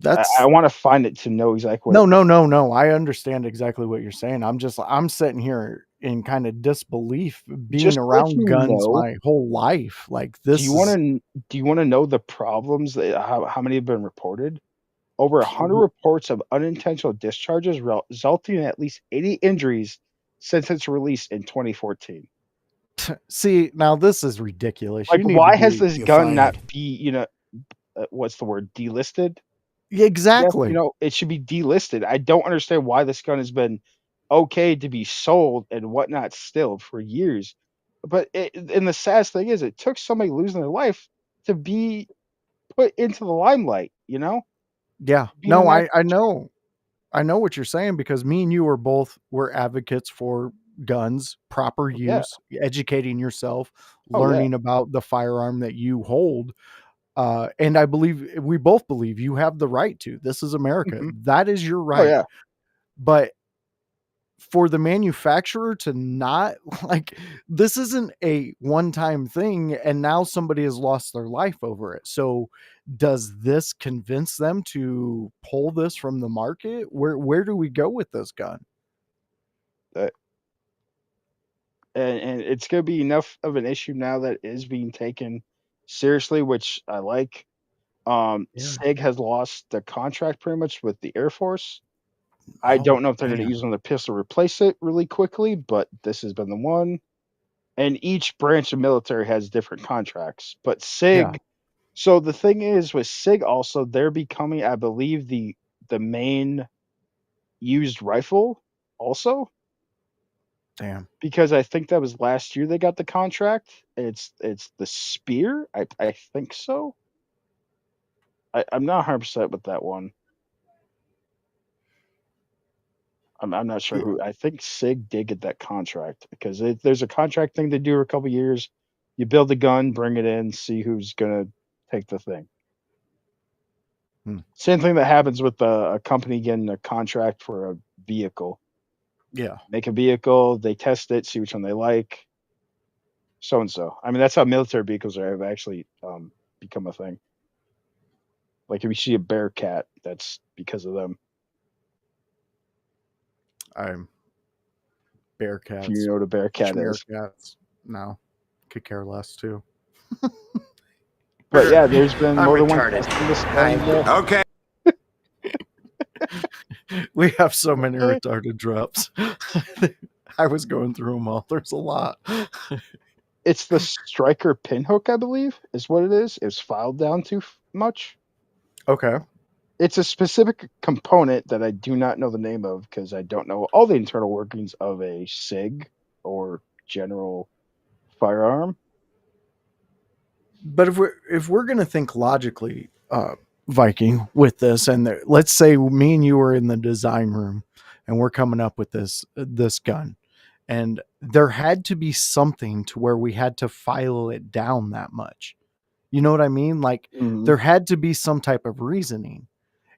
I That's want to find it to know exactly what no, it no, is. no, no. I understand exactly what you're saying. I'm sitting here in kind of disbelief, being Just to let around you guns know, my whole life. Like do you this want is to do you want to know the problems that how many have been reported? Over 100 reports of unintentional discharges resulting in at least 80 injuries since its release in 2014. see, now this is ridiculous. Like, You need to why has be this gun not fired. be, what's the word, delisted? Yes, Exactly. it should be delisted. I don't understand why this gun has been okay to be sold and whatnot still for years. But and the saddest thing is, it took somebody losing their life to be put into the limelight. Yeah. Being No, an I actual. know. I know what you're saying, because me and you were advocates for guns, proper Yeah. use, educating yourself, Oh yeah. learning about the firearm that you hold. And I believe we both believe you have the right to. This is America. Hmm. That is your Oh right. yeah. But for the manufacturer to not, like, this isn't a one-time thing, and now somebody has lost their life over it. So does this convince them to pull this from the market? Where do we go with this gun? Uh, and it's going to be enough of an issue now that is being taken seriously, which I like. Yeah. SIG has lost the contract pretty much with the Air Force. I Oh don't know if they're going to man. use another pistol to replace it really quickly, but this has been the one. And each branch of military has different contracts. But Yeah. SIG, so the thing is with SIG also, they're becoming, I believe, the main used rifle also, Damn. because I think that was last year they got the contract. It's the Spear, I think so. I'm not 100% with that one. I'm not sure Yeah. who. I think SIG did get that contract because there's a contract thing they do for a couple years. You build a gun, bring it in, see who's gonna take the thing. Hmm. Same thing that happens with a company getting a contract for a vehicle. Yeah. Make a vehicle, they test it, see which one they like, so and so. I mean, that's how military vehicles have actually become a thing. Like if you see a Bearcat, that's because of them. I'm If you Bearcats, know what a Bearcat is. Schmearcats. No, could care less too. But yeah, there's been I'm more than one retarded. testing this gun. That, Okay. We have so many retarded drops. I was going through them all. There's a lot. it's the striker pinhook, I believe, is what it is. It's filed down too much. Okay. It's a specific component that I do not know the name of because I don't know all the internal workings of a SIG or general firearm. But if we're gonna think logically, Viking, with this, and let's say me and you are in the design room, and we're coming up with this gun, and there had to be something to where we had to file it down that much. You know what I mean? Like, Mm-hmm. there had to be some type of reasoning.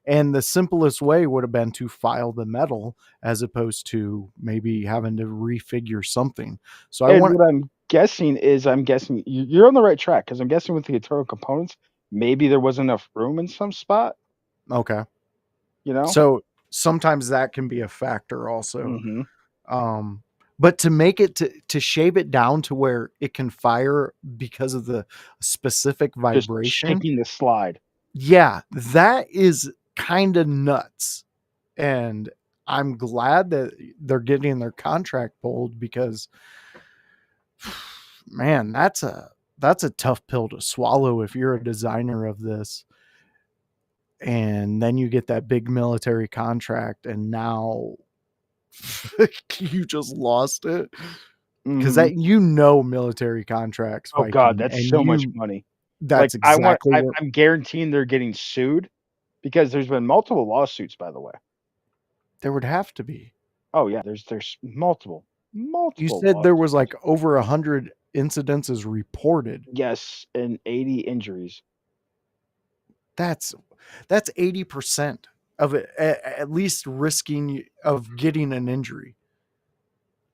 And the simplest way would have been to file the metal, as opposed to maybe having to refigure something. So I And want, what I'm guessing is, I'm guessing you're on the right track because I'm guessing with the internal components, maybe there wasn't enough room in some spot. okay. You know. So sometimes that can be a factor also. Mm-hmm. Um, but to make it to shave it down to where it can fire because of the specific Just vibration, shaping the slide. yeah, that is kind of nuts. And I'm glad that they're getting their contract pulled, because man, that's a tough pill to swallow if you're a designer of this. And then you get that big military contract, and now you just lost it. Because Mhm. that military contracts, Oh god, Viking, that's and so much money. Like, that's exactly what I'm guaranteeing they're getting sued because there's been multiple lawsuits, by the way. there would have to be. Oh, yeah, there's multiple You multiple said there was lawsuits. like over 100 incidences reported. Yes, and 80 injuries. That's 80% of it, at least risking of getting an injury.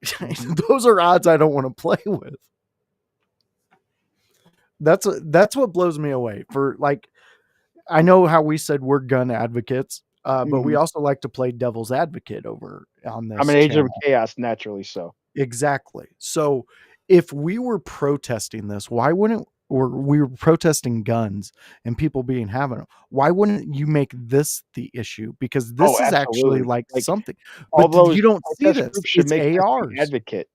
Mhm. Those are odds I don't want to play with. That's what blows me away. For like, I know how we said we're gun advocates, but we Mhm. also like to play devil's advocate over on I'm this an agent of channel. chaos, naturally so. Exactly. So if we were protesting this, why wouldn't or we were protesting guns and people being having them? Why wouldn't you make this the issue? Because Oh, this is actually absolutely. like Like, something. all But those you don't see protest this. groups should It's make this the ARs. advocate.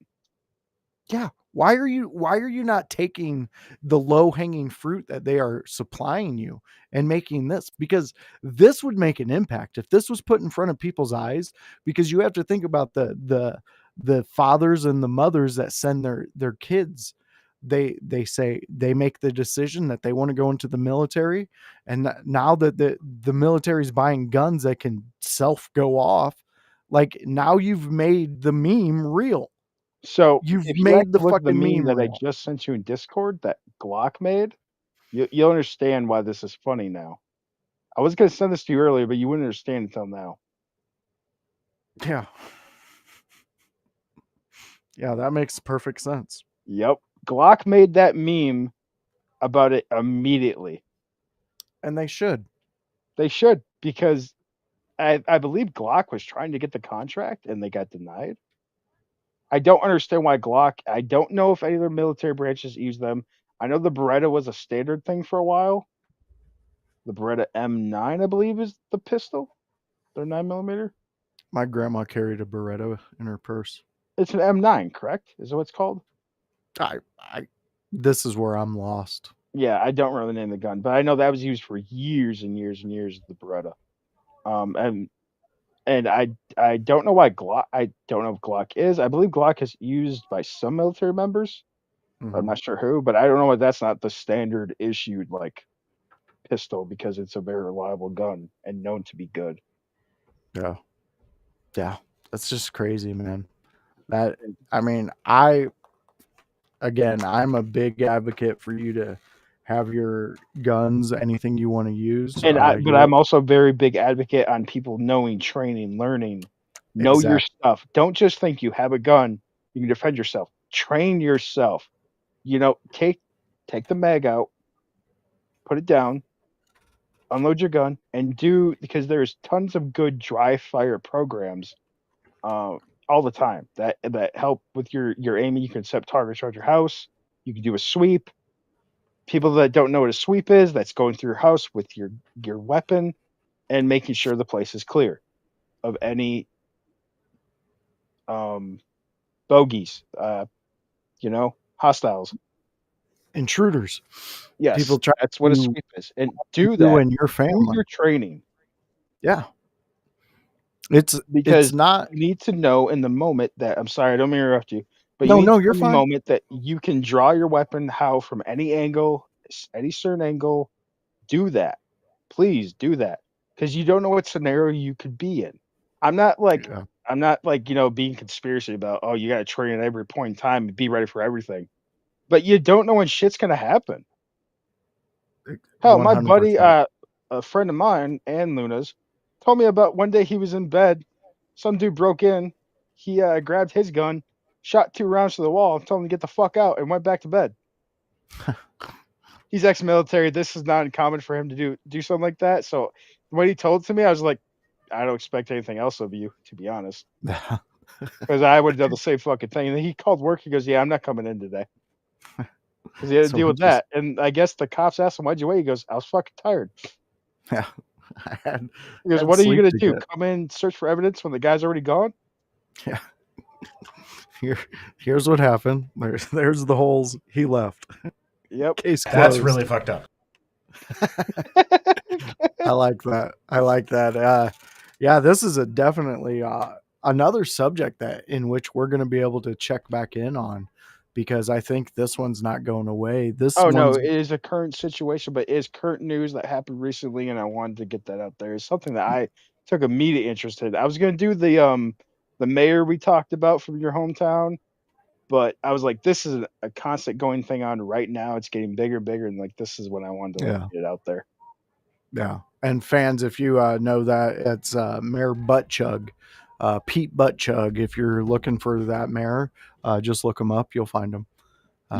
Yeah. Why are you not taking the low-hanging fruit that they are supplying you and making this? Because this would make an impact if this was put in front of people's eyes, because you have to think about the fathers and the mothers that send their kids. They say they make the decision that they want to go into the military, and now that the military is buying guns that can self go off, like now you've made the meme real. So, You've if you made the actually look at the fucking meme meme that I real. just sent you in Discord that Glock made, you'll understand why this is funny now. I was gonna send this to you earlier, but you wouldn't understand until now. Yeah. Yeah, that makes perfect sense. Yep. Glock made that meme about it immediately. And they should. They should, because I believe Glock was trying to get the contract and they got denied. I don't understand why Glock. I don't know if any other military branches use them. I know the Beretta was a standard thing for a while. The Beretta M9, I believe, is the pistol. Their 9 millimeter. My grandma carried a Beretta in her purse. It's an M9, correct? Is that what it's called? I this is where I'm lost. Yeah, I don't remember the name of the gun, but I know that was used for years and years and years. The Beretta. And I don't know why Glock. I don't know if Glock is. I believe Glock is used by some military members. I'm Mhm. not sure who, but I don't know why that's not the standard issued like pistol, because it's a very reliable gun and known to be good. Yeah. Yeah. That's just crazy, man. That And, I mean, I'm a big advocate for you to have your guns, anything you want to use. but I'm also a very big advocate on people knowing, training, learning, know your Exactly. stuff. Don't just think you have a gun, you can defend yourself. Train yourself. Take the mag out, put it down, unload your gun, and do, because there's tons of good dry fire programs uh, all the time that help with your aiming. You can set targets around your house. You can do a sweep. People that don't know what a sweep is, that's going through your house with your weapon and making sure the place is clear of any um, bogeys, hostiles. Intruders. Yes, People try that's what a to sweep is, and do you that. and your Do family. your training, Yeah. It's because not. you need to know in the moment that, I'm sorry, I don't mean to interrupt you, but you No, need no, to you're know in the fine. moment that you can draw your weapon how from any angle, any certain angle. Do that. Please do that, because you don't know what scenario you could be in. I'm not like Yeah. I'm not like, being conspiracy about, oh, you gotta train at every point in time and be ready for everything. But you don't know when shit's gonna happen. Hell, my buddy, 100%. a friend of mine and Luna's, told me about one day he was in bed. Some dude broke in. He grabbed his gun, shot 2 rounds to the wall, and told him to get the fuck out, and went back to bed. He's ex-military. This is not uncommon for him to do something like that. So when he told it to me, I was like, I don't expect anything else of you, to be honest, because I would have done the same fucking thing. And then he called work. He goes, "Yeah, I'm not coming in today," because he had to So deal we with just that. And I guess the cops asked him, "Why'd you wait?" He goes, "I was fucking tired." yeah. I He goes, had "What are you sleep gonna to do? get. Come in, search for evidence when the guy's already gone?" Yeah. Here, here's what happened. There's the holes. He left. Yep. Case closed. That's really fucked up. I like that. I like that. Yeah, this is a definitely another subject that in which we're going to be able to check back in on, because I think this one's not going away. This Oh no, one's it is a current situation, but it is current news that happened recently, and I wanted to get that out there. It's something that I took immediate interest in. I was gonna do the mayor we talked about from your hometown, but I was like, this is a constant going thing on right now. It's getting bigger and bigger, and like this is when I wanted to like yeah, get it out there. yeah. And fans, if you know that, it's Mayor Buttchug, Pete Buttchug. If you're looking for that mayor, just look him up. You'll find him.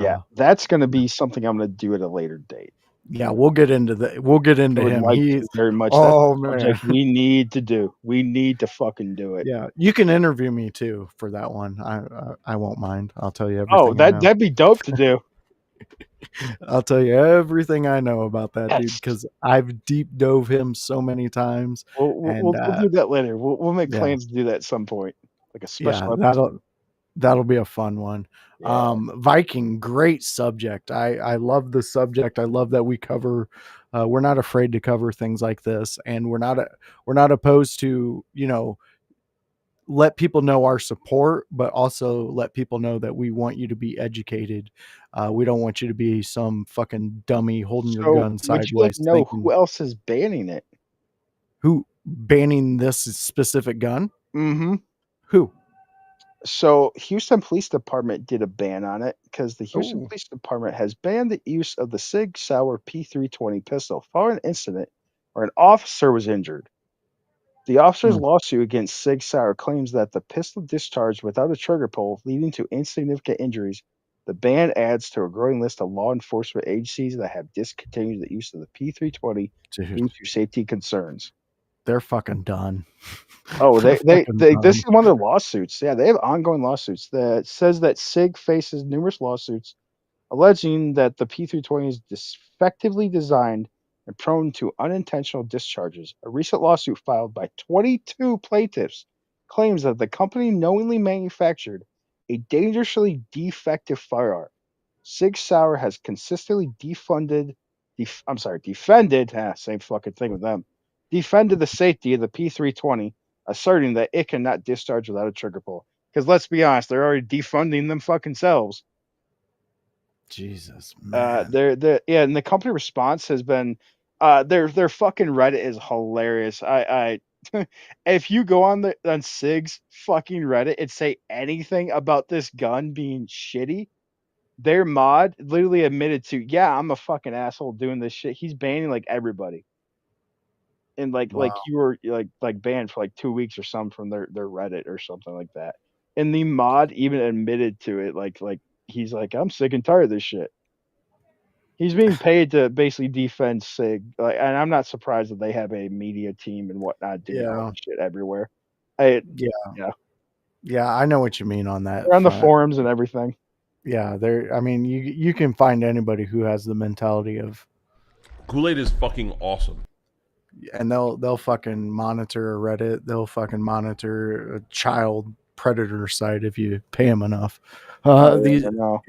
Yeah, Uh, that's gonna be something I'm gonna do at a later date. yeah, we'll get into I would him. like He's to very much. That's oh a man. subject we need to do. We need to fucking do it. Yeah, you can interview me too for that one. I won't mind. I'll tell you Oh, everything I know. that'd be dope to do. I'll tell you everything I know about that dude, Yes. because I've deep dove him so many times, and We'll do that later. We'll make yeah, plans to do that at some point, like a yeah, special episode. that'll be a fun one. Yeah. Viking, great subject. I love the subject. I love that we cover. We're not afraid to cover things like this, and we're not opposed to, let people know our support, but also let people know that we want you to be educated. We don't want you to be some fucking dummy holding your So, gun would you like sideways to know thinking, who else is banning it? who banning this specific gun? Mm-hmm. Who? So, Houston Police Department did a ban on it because the Houston Oh, Police Department has banned the use of the Sig Sauer P320 pistol following an incident where an officer was injured. The officer's hmm. lawsuit against Sig Sauer claims that the pistol discharged without a trigger pull, leading to insignificant injuries. The ban adds to a growing list of law enforcement agencies that have discontinued the use of the P320 Dude, due to safety concerns. they're fucking done. Oh, They're fucking this done. is one of their lawsuits. Yeah, they have ongoing lawsuits that says that Sig faces numerous lawsuits alleging that the P320 is defectively designed and prone to unintentional discharges. A recent lawsuit filed by 22 plaintiffs claims that the company knowingly manufactured a dangerously defective firearm. Sig Sauer has consistently defended, same fucking thing with them, defended the safety of the P320, asserting that it cannot discharge without a trigger pull. Because let's be honest, they're already defunding them fucking selves. Jesus, man. Yeah, and the company response has been, their fucking Reddit is hilarious. If you go on Sig's fucking Reddit and say anything about this gun being shitty, their mod literally admitted to, yeah, I'm a fucking asshole doing this shit. He's banning like everybody, and like Wow. you were like banned for like 2 weeks or something from their Reddit or something like that. And the mod even admitted to it, like he's like, I'm sick and tired of this shit. He's being paid to basically defend Sig, like, and I'm not surprised that they have a media team and whatnot doing all Yeah. this shit everywhere. I Yeah. Yeah, Yeah. I know what you mean on that they're on the front. forums and everything. Yeah. I mean, you can find anybody who has the mentality of, Kool-Aid is fucking awesome. and they'll fucking monitor a Reddit. They'll fucking monitor a child predator site if you pay them enough. Oh These yeah, I know.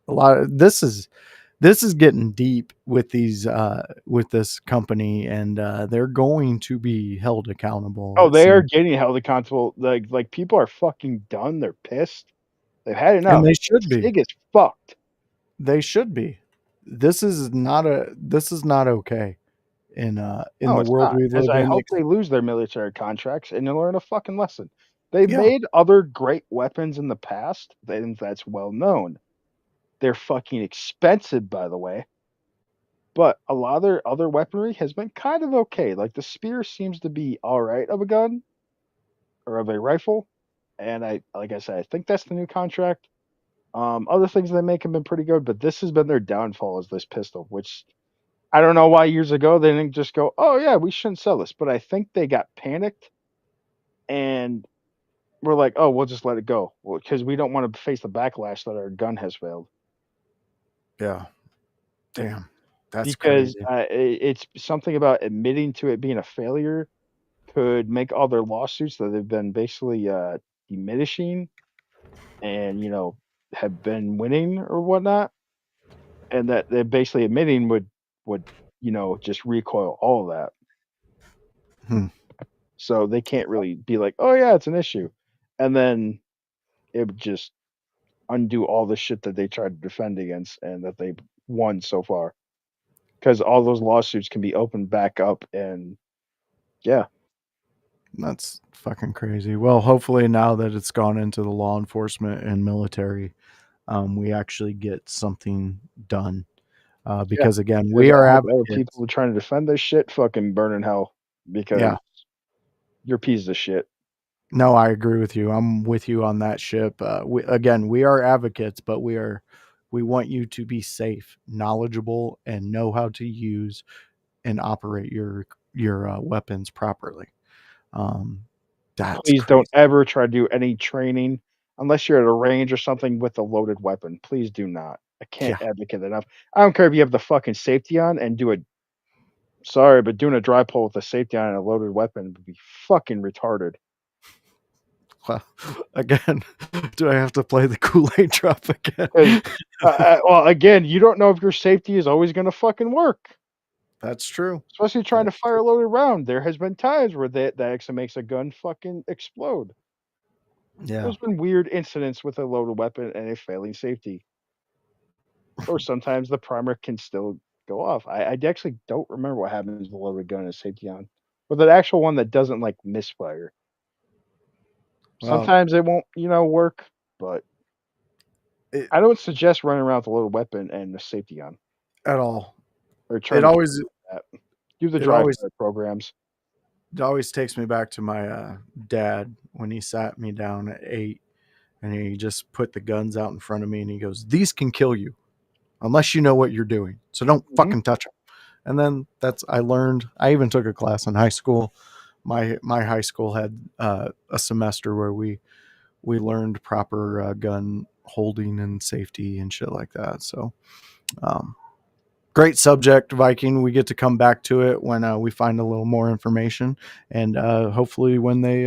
a lot of this is getting deep with these with this company, and they're going to be held accountable. Oh, It they are seems, getting held accountable. Like people are fucking done. They're pissed. They've had and enough. they should be. Sig is fucked. They should be. This is not okay in No, the it's world not. we As live I in. hope they lose their military contracts and they learn a fucking lesson. They've Yeah, made other great weapons in the past, and that's well known. They're fucking expensive, by the way. But a lot of their other weaponry has been kind of okay. Like the spear seems to be all right of a gun or of a rifle, and like I said, I think that's the new contract. Other things they make have been pretty good, but this has been their downfall is this pistol, which I don't know why years ago they didn't just go, oh yeah, we shouldn't sell this. But I think they got panicked and we're like, oh, we'll just let it go because we don't want to face the backlash that our gun has failed. yeah. Damn, that's Because crazy. it's something about admitting to it being a failure could make all their lawsuits that they've been basically diminishing and have been winning or whatnot. and that they're basically admitting would just recoil all of that. Hmm. So they can't really be like, oh yeah, it's an issue, and then it would just undo all the shit that they tried to defend against and that they won so far. Because all those lawsuits can be opened back up, and yeah, That's fucking crazy. Well, hopefully now that it's gone into the law enforcement and military, we actually get something done. yeah. Because again, And we I are hope other advocates. people trying to defend this shit fucking burn in hell because Yeah. you're pieces of shit. No, I agree with you. I'm with you on that ship. Again, we are advocates, but we want you to be safe, knowledgeable, and know how to use and operate your weapons properly. Um, that's Please don't crazy. ever try to do any training unless you're at a range or something with a loaded weapon. Please do not. I can't Yeah. advocate enough. I don't care if you have the fucking safety on and do it. Sorry, but doing a dry pull with a safety on and a loaded weapon would be fucking retarded. Well, again, do I have to play the Kool-Aid drop again? Because, well, again, you don't know if your safety is always going to fucking work. That's true. Especially trying to That's fire true. a loaded round. There has been times where that actually makes a gun fucking explode. Yeah. There's been weird incidents with a loaded weapon and a failing safety. Or sometimes the primer can still go off. I actually don't remember what happens with a loaded gun and safety on. But the actual one that doesn't like misfire. Well, Sometimes it won't, work, but it, I don't suggest running around with a loaded weapon and a safety on at all. or It trying to always that. Do the it dry always fire programs. it always takes me back to my dad when he sat me down at 8 and he just put the guns out in front of me and he goes, "These can kill you unless you know what you're doing. So don't Mhm. fucking touch them." And then I learned. I even took a class in high school. My high school had a semester where we learned proper gun holding and safety and shit like that. So um, great subject, Viking. We get to come back to it when we find a little more information, and hopefully when they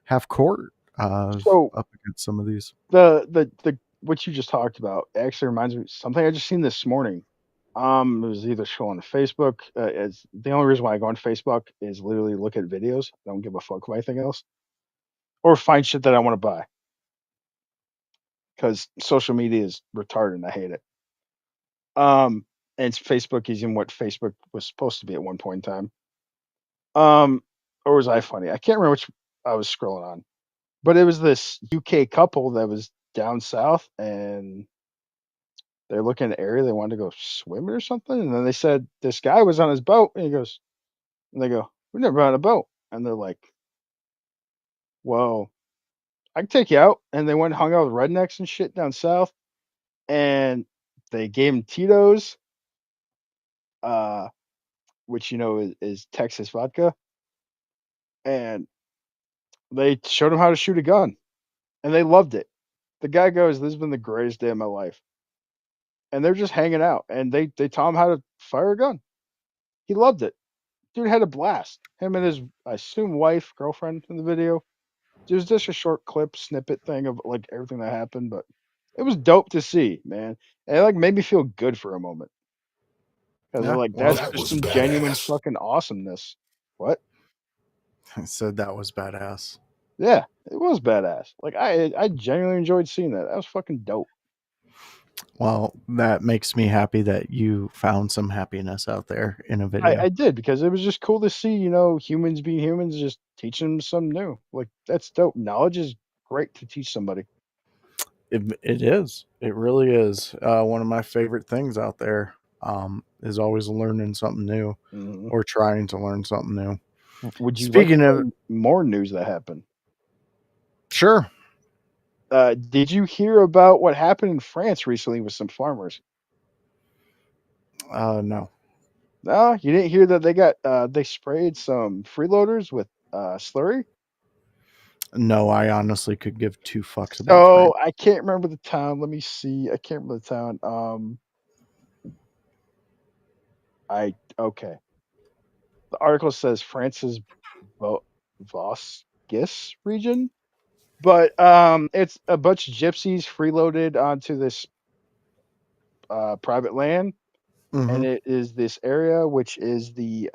have court So up against some of these. the what you just talked about actually reminds me of something I just seen this morning. It was either show on Facebook. It's the only reason why I go on Facebook is literally look at videos. I don't give a fuck about anything else, or find shit that I want to buy because social media is retarded and I hate it. Um, and Facebook isn't what Facebook was supposed to be at one point in time. Or was I funny? I can't remember which I was scrolling on, but it was this UK couple that was down south and they're looking at an area they wanted to go swimming or something, and then they said this guy was on his boat, and he goes, and they go, "We've never been on a boat," and they're like, "Well, I can take you out," and they went and hung out with rednecks and shit down south, and they gave him Tito's, uh, which is Texas vodka, and they showed him how to shoot a gun, and they loved it. The guy goes, "This has been the greatest day of my life," and they're just hanging out, and they taught him how to fire a gun. He loved it. Dude had a blast. Him and his, I assume, wife, girlfriend in the video. It was just a short clip snippet thing of like everything that happened, but it was dope to see, man. And it like made me feel good for a moment because Yeah, like well, that's That just was some genuine badass. fucking awesomeness. What? I said that was badass. Yeah, it was badass. Like I genuinely enjoyed seeing that. That was fucking dope. Well, that makes me happy that you found some happiness out there in a I video. did because it was just cool to see, humans being humans, just teaching them something new. Like that's dope. Knowledge is great to teach somebody. It is. It really is. One of my favorite things out there is always learning something new Mhm. or trying to learn something new. Would you like to Speaking of, know more news that happened? sure. Did you hear about what happened in France recently with some farmers? No, No, you didn't hear that they sprayed some freeloaders with slurry. no, I honestly could give two fucks about So France. I can't remember the town. Let me see. I can't remember the town. I okay. The article says France's Vosges region, but it's a bunch of gypsies freeloaded onto this private land, and it is this area which is the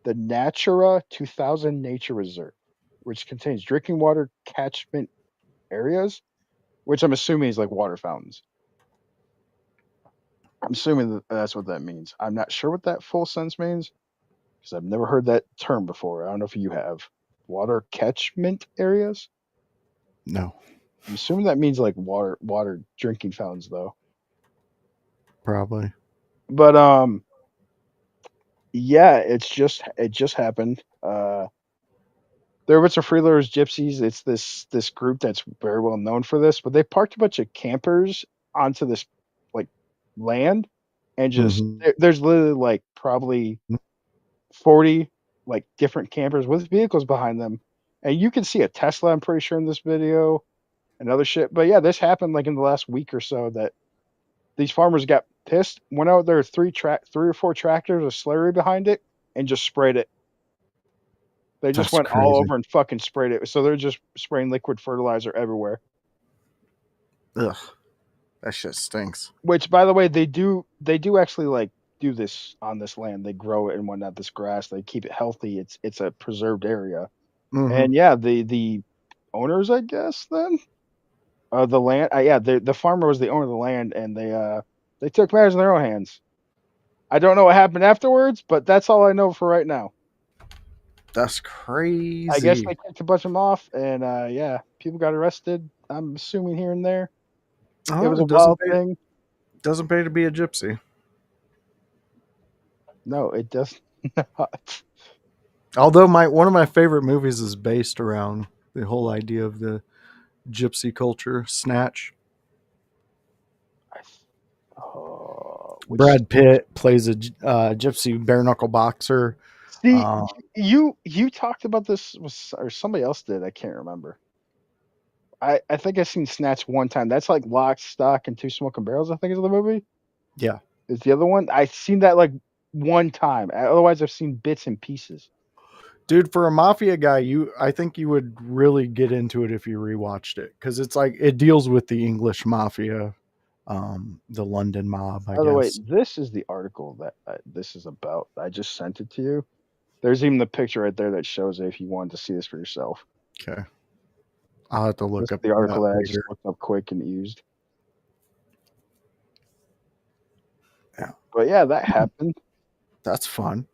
Natura 2000 Nature Reserve, which contains drinking water catchment areas, which I'm assuming is like water fountains. I'm assuming that's what that means. I'm not sure what that full sense means because I've never heard that term before. I don't know if you have. Water catchment areas. No, I'm assuming that means like water drinking fountains though. probably. But yeah, it just happened. There were some freeloaders gypsies. It's this group that's very well known for this, but they parked a bunch of campers onto this like land, and just Mhm. there's literally like probably 40 like different campers with vehicles behind them, and you can see a Tesla. I'm pretty sure in this video and other shit. But yeah, this happened like in the last week or so that these farmers got pissed, went out there three or four tractors, a slurry behind it, and just sprayed it. They just That's went all crazy. over and fucking sprayed it. So they're just spraying liquid fertilizer everywhere. Ugh, that shit stinks. Which, by the way, they do actually like do this on this land. They grow it and whatnot. This grass, they keep it healthy. It's a preserved area. Mm-hmm. And yeah, the owners, I guess, then the land. Yeah, the farmer was the owner of the land, and they took matters in their own hands. I don't know what happened afterwards, but that's all I know for right now. That's I guess crazy. they kicked a bunch of them off, and yeah, people got arrested. I'm assuming here and there. It Oh, was a it doesn't wild pay. thing. Doesn't pay to be a gypsy. No, it does not. Although one of my favorite movies is based around the whole idea of the gypsy culture. Snatch. Which Brad Pitt plays a gypsy bare knuckle boxer. see, Uh, you talked about this or somebody else did. I can't remember. I think I've seen Snatch one time. That's like Lock, Stock, and Two Smoking Barrels. I think is the movie. yeah, Is the other one? I've seen that like one time. Otherwise, I've seen bits and pieces. dude, for a mafia guy, I think you would really get into it if you rewatched it because it's like it deals with the English mafia, the London mob, I By the way, guess. this is the article that this is about. I just sent it to you. There's even the picture right there that shows it if you wanted to see this for yourself. Okay, I'll have to This look is up the that article that I just later. looked up quick and used. Yeah, But yeah, that happened. that's fun.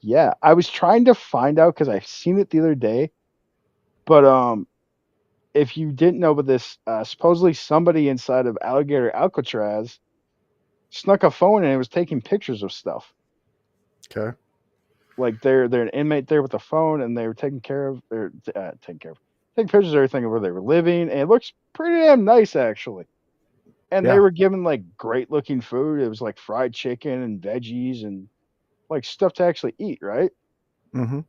Yeah, I was trying to find out because I've seen it the other day. But if you didn't know about this, supposedly somebody inside of Alligator Alcatraz snuck a phone and it was taking pictures of stuff. Okay. Like they're an inmate there with a phone, and they were taking pictures of everything of where they were living, and it looks pretty damn nice actually. And they Yeah. were given like great looking food. It was like fried chicken and veggies and like stuff to actually eat, right? Mm-hmm.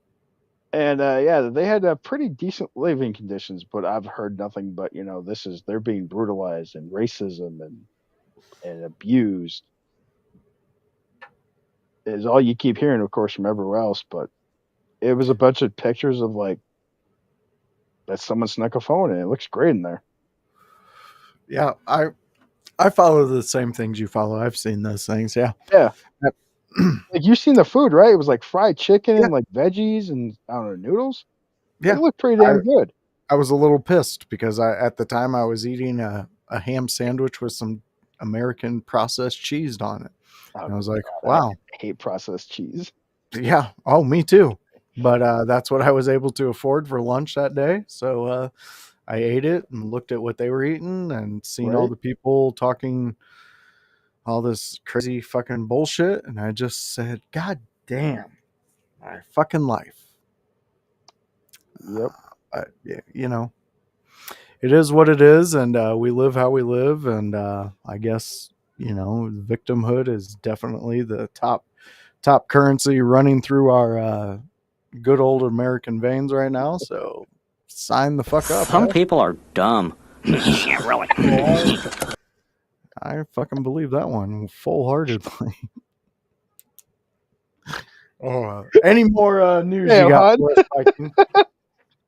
And yeah, they had pretty decent living conditions, but I've heard nothing but they're being brutalized and racism and abused is all you keep hearing, of course, from everywhere else. But it was a bunch of pictures of like that someone snuck a phone and it looks great in there. Yeah, I follow the same things you follow. I've seen those things. Yeah. Yeah, Yep. like you seen the food, right? It was like fried chicken Yeah. and like veggies and I don't know noodles. It Yeah. looked pretty I, damn good. I was a little pissed because at the time I was eating a ham sandwich with some American processed cheese on it. Oh And I was like, God, I wow, hate processed cheese. yeah. Oh, me too. But that's what I was able to afford for lunch that day. So I ate it and looked at what they were eating and seen all Right? the people talking all this crazy fucking bullshit. And I just said, God damn, my fucking life. Yep. Yeah, it is what it is. And we live how we live. And I guess, victimhood is definitely the top currency running through our good old American veins right now. So sign the fuck up. Some Huh? people are dumb. Yeah, really. I fucking believe that one full heartedly. Any more news you Damn, got hon. for us, Viking?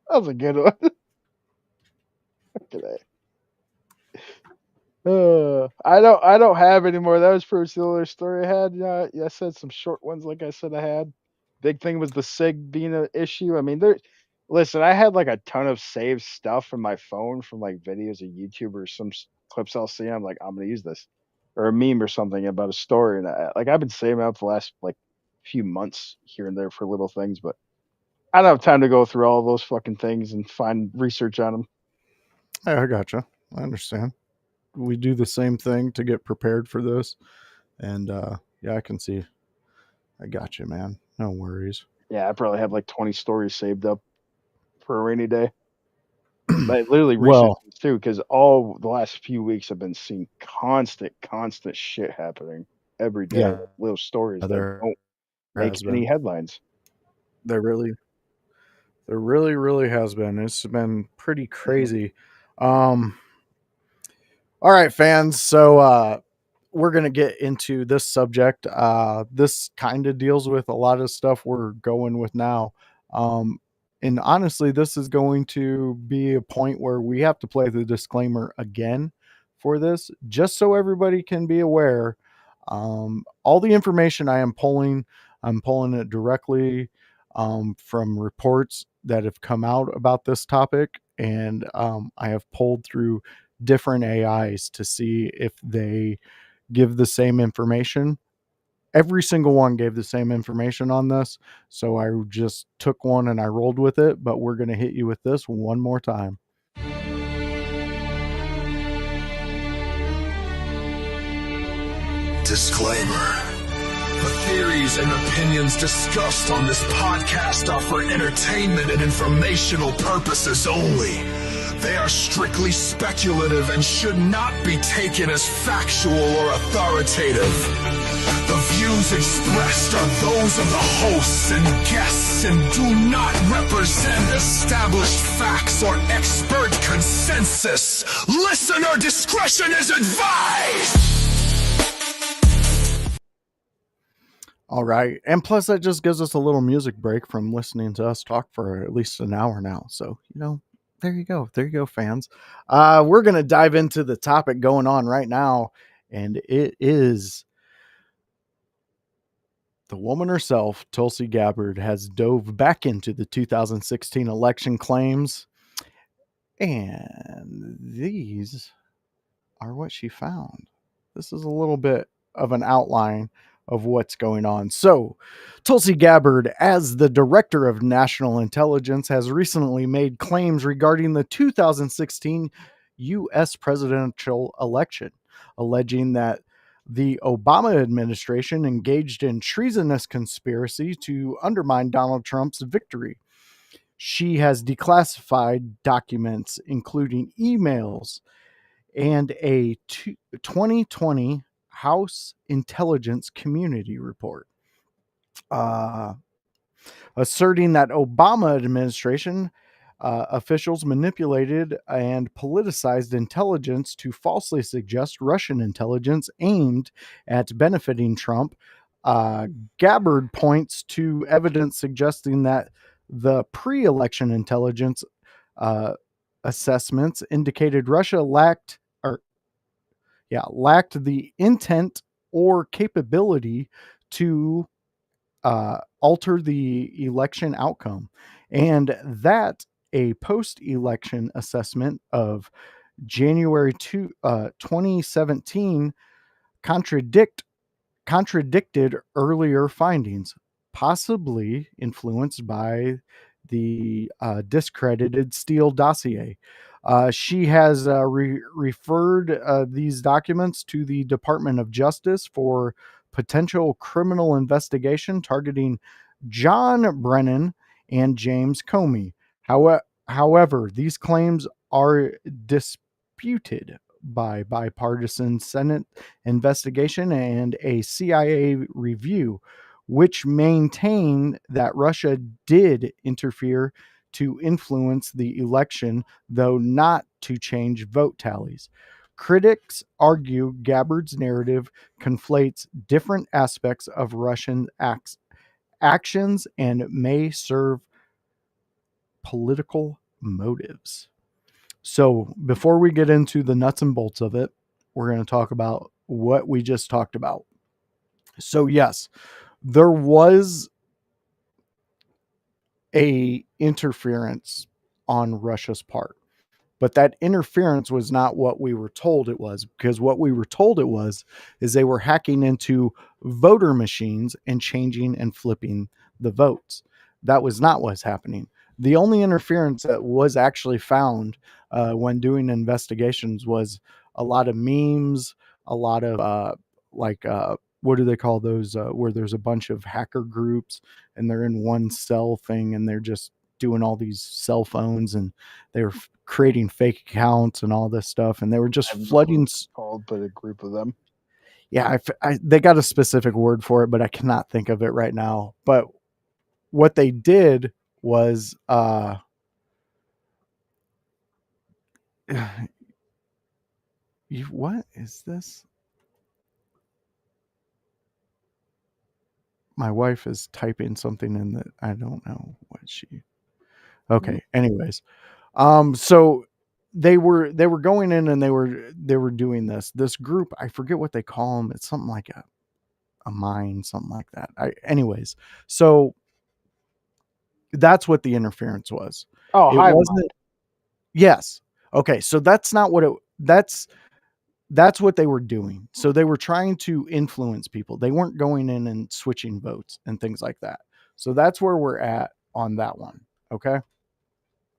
That was a good one. Today. I don't have any more. That was pretty much the only story I had. Yeah, I said some short ones, like I said I had. Big thing was the SIG being an issue. I mean, there. Listen, I had like a ton of saved stuff from my phone from like videos of YouTube or some clips I'll see. I'm like, I'm gonna use this, or a meme or something about a story, and like I've been saving up the last like few months here and there for little things, but I don't have time to go through all those fucking things and find research on them. Yeah, I gotcha. I understand. We do the same thing to get prepared for this. And yeah, I can see. I got you, man. No worries. Yeah, I probably have like 20 stories saved up for a rainy day. But literally recent Well, things too, because all the last few weeks I've been seeing constant shit happening every day. yeah, Little stories that there don't make has any been. headlines. There really, there really has been. It's been pretty crazy. Um, all right, fans. So we're gonna get into this subject. This kind of deals with a lot of stuff we're going with now. Um, and honestly, this is going to be a point where we have to play the disclaimer again for this, just so everybody can be aware. All the information I'm pulling it directly from reports that have come out about this topic, and I have pulled through different AIs to see if they give the same information. Every single one gave the same information on this. So I just took one and I rolled with it. But we're going to hit you with this one more time. Disclaimer. The theories and opinions discussed on this podcast are for entertainment and informational purposes only. They are strictly speculative and should not be taken as factual or authoritative. The views expressed are those of the hosts and guests and do not represent established facts or expert consensus. Listener discretion is advised! All right. And plus, that just gives us a little music break from listening to us talk for at least an hour now. So, there you go. There you go, fans. We're going to dive into the topic going on right now. And it is the woman herself, Tulsi Gabbard, has dove back into the 2016 election claims. And these are what she found. This is a little bit of an outline of what's going on. So, Tulsi Gabbard, as the Director of National Intelligence, has recently made claims regarding the 2016 U.S. presidential election, alleging that the Obama administration engaged in treasonous conspiracy to undermine Donald Trump's victory. She has declassified documents, including emails and a 2020 House Intelligence Community Report, uh, asserting that Obama administration officials manipulated and politicized intelligence to falsely suggest Russian intelligence aimed at benefiting Trump. Gabbard points to evidence suggesting that the pre-election intelligence uh, assessments indicated Russia lacked the intent or capability to alter the election outcome, and that a post-election assessment of January 2017 contradicted earlier findings, possibly influenced by the discredited Steele dossier. She has referred these documents to the Department of Justice for potential criminal investigation targeting John Brennan and James Comey. However, these claims are disputed by bipartisan Senate investigation and a CIA review, which maintain that Russia did interfere to influence the election, though not to change vote tallies. Critics argue Gabbard's narrative conflates different aspects of Russian actions and may serve political motives. So, before we get into the nuts and bolts of it, we're going to talk about what we just talked about. So yes, there was a interference on Russia's part. But that interference was not what we were told it was, because what we were told it was is they were hacking into voter machines and changing and flipping the votes. That was not what's happening. The only interference that was actually found when doing investigations was a lot of memes, a lot of what do they call those? Where there's a bunch of hacker groups and they're in one cell thing and they're just doing all these cell phones, and they were creating fake accounts and all this stuff, and they were just I have no clue what flooding. it's called, but a group of them. Yeah, they got a specific word for it, but I cannot think of it right now. But what they did was, what is this? My wife is typing something in that I don't know what she. Okay. Anyways, so they were going in and they were doing this group. I forget what they call them. It's something like a mine, something like that. Anyways, so that's what the interference was. Oh, It hive wasn't. mind. Yes. Okay. So that's not what it. That's what they were doing. So they were trying to influence people. They weren't going in and switching votes and things like that. So that's where we're at on that one. Okay.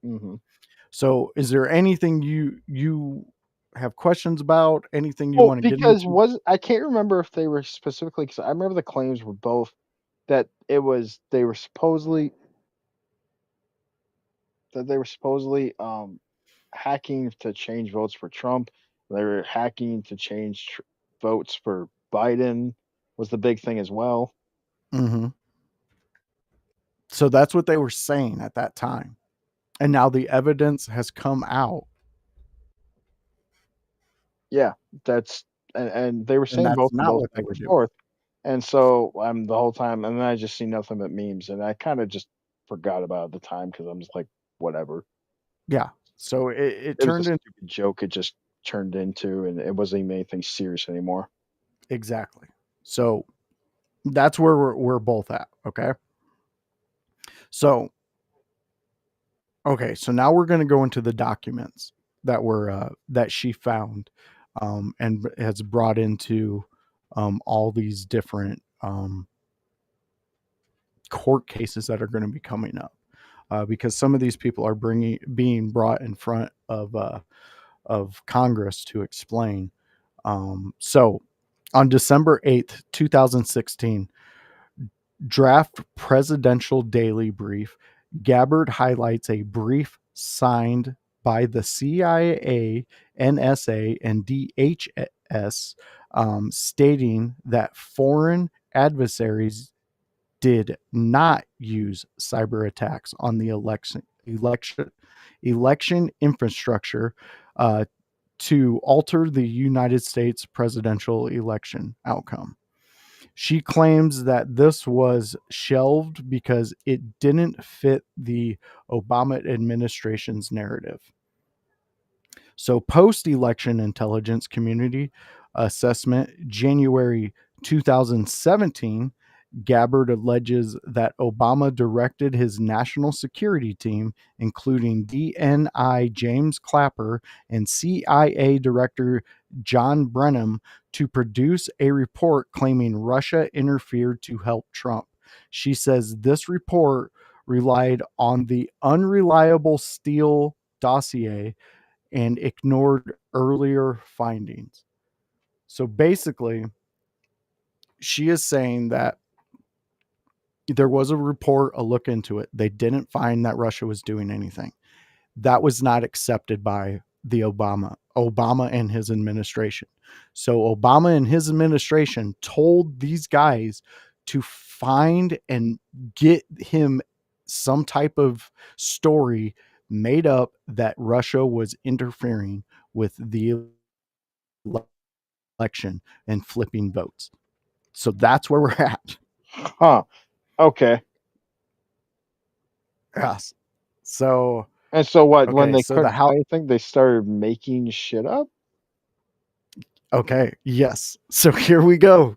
Mm-hmm. So is there anything you have questions about? Anything you Well, want to get because into? I can't remember if they were specifically, because I remember the claims were both that they were supposedly hacking to change votes for Trump. They were hacking to change votes for Biden was the big thing as well. Mm-hmm. So that's what they were saying at that time. And now the evidence has come out, Yeah, that's and they were and saying that's both and not both what they back were and doing. forth. And so I'm the whole time, and then I just see nothing but memes, and I kind of just forgot about it at the time because I'm just like, whatever. Yeah. So it It was a turned in stupid joke. It just turned into, and it wasn't even anything serious anymore. exactly. So that's where we're both at. Okay. So okay. So now we're going to go into the documents that were that she found, and has brought into all these different court cases that are going to be coming up, because some of these people are being brought in front of Congress to explain. So on December 8th, 2016, draft presidential daily brief, Gabbard highlights a brief signed by the CIA, NSA, and DHS, stating that foreign adversaries did not use cyber attacks on the election infrastructure uh, to alter the United States presidential election outcome. She claims that this was shelved because it didn't fit the Obama administration's narrative. So, post election intelligence community assessment, January 2017, Gabbard alleges that Obama directed his national security team, including DNI James Clapper and CIA Director John Brennan, to produce a report claiming Russia interfered to help Trump. She says this report relied on the unreliable Steele dossier and ignored earlier findings. So basically, she is saying that there was a report, a look into it. They didn't find that Russia was doing anything. That was not accepted by the Obama and his administration. So Obama and his administration told these guys to find and get him some type of story made up that Russia was interfering with the election and flipping votes. So that's where we're at. Huh. Okay. Yes. So And so what? When okay, they so the couldn't how find anything, they started making shit up. Okay, yes. So here we go.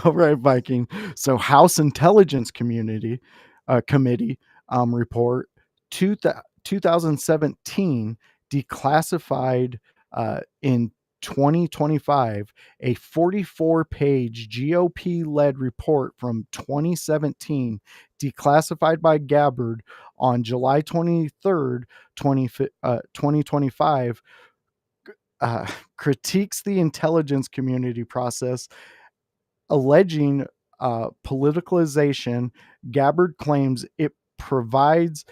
All right, Viking. So House Intelligence Committee report 2017 declassified in 2025 a 44-page GOP-led report from 2017 declassified by Gabbard on July 23rd, 2025 critiques the intelligence community process, alleging politicalization. Gabbard claims it provides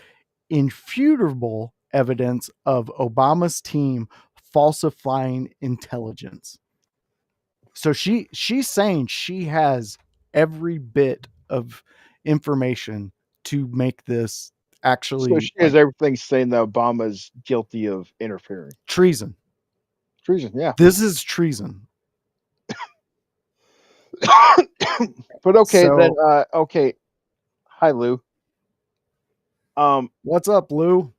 infutable evidence of Obama's team falsifying intelligence. So she's saying she has every bit of information to make this So actually she has like everything saying that Obama's guilty of interfering. treason. Treason, yeah. This is treason. But okay, then So okay. Hi Lou. what's up, Lou?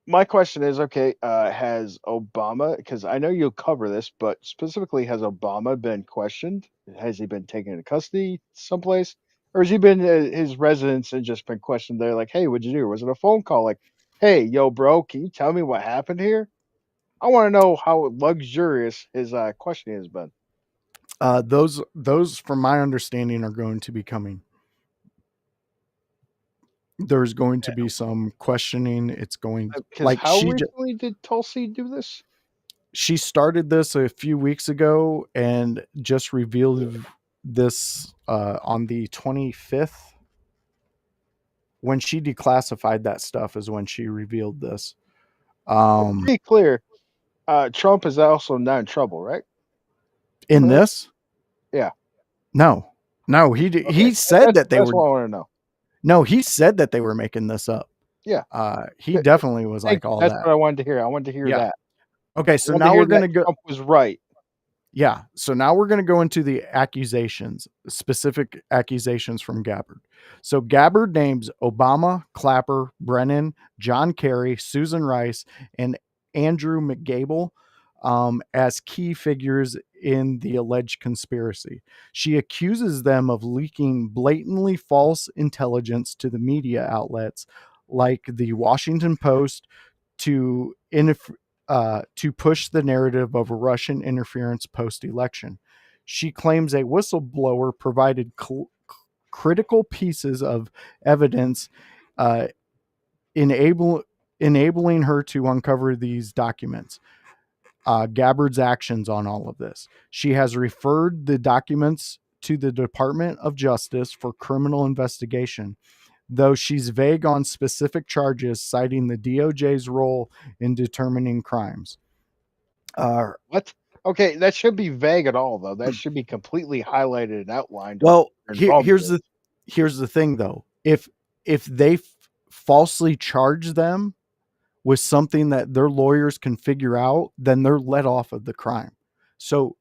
My question is, okay, has Obama, because I know you'll cover this, but specifically, has Obama been questioned? Has he been taken into custody someplace? Or has he been at his residence and just been questioned there, like, hey, what'd you do? Was it a phone call? Like, hey, yo, bro, can you tell me what happened here? I want to know how luxurious his questioning has been. Those, from my understanding, are going to be coming. There's going to be some questioning. It's going Because like how recently did Tulsi do this? she started this a few weeks ago and just revealed this on the 25th. When she declassified that stuff is when she revealed this. To be clear, Trump is also not in trouble, right? In this, Yeah. no, no, Okay. he said that they That's were. what I want to know. No, he said that they were making this up. Yeah. He definitely was Thank like you. all That's that. what I wanted to hear. I wanted to hear Yeah. that. Okay, I so wanted to now hear we're that gonna go. Trump was right. Yeah. So now we're going to go into the accusations, specific accusations from Gabbard. So Gabbard names Obama, Clapper, Brennan, John Kerry, Susan Rice, and Andrew McGable as key figures in the alleged conspiracy. She accuses them of leaking blatantly false intelligence to the media outlets like the Washington Post to to push the narrative of Russian interference post-election. She claims a whistleblower provided critical pieces of evidence, uh, enable, enabling her to uncover these documents. Gabbard's actions on all of this. She has referred the documents to the Department of Justice for criminal investigation, though she's vague on specific charges, citing the DOJ's role in determining crimes. What? Okay, that should be vague at all, though. That should be completely highlighted and outlined of what Well, their involvement is. here's the thing though. If they falsely charge them with something that their lawyers can figure out, then they're let off of the crime. So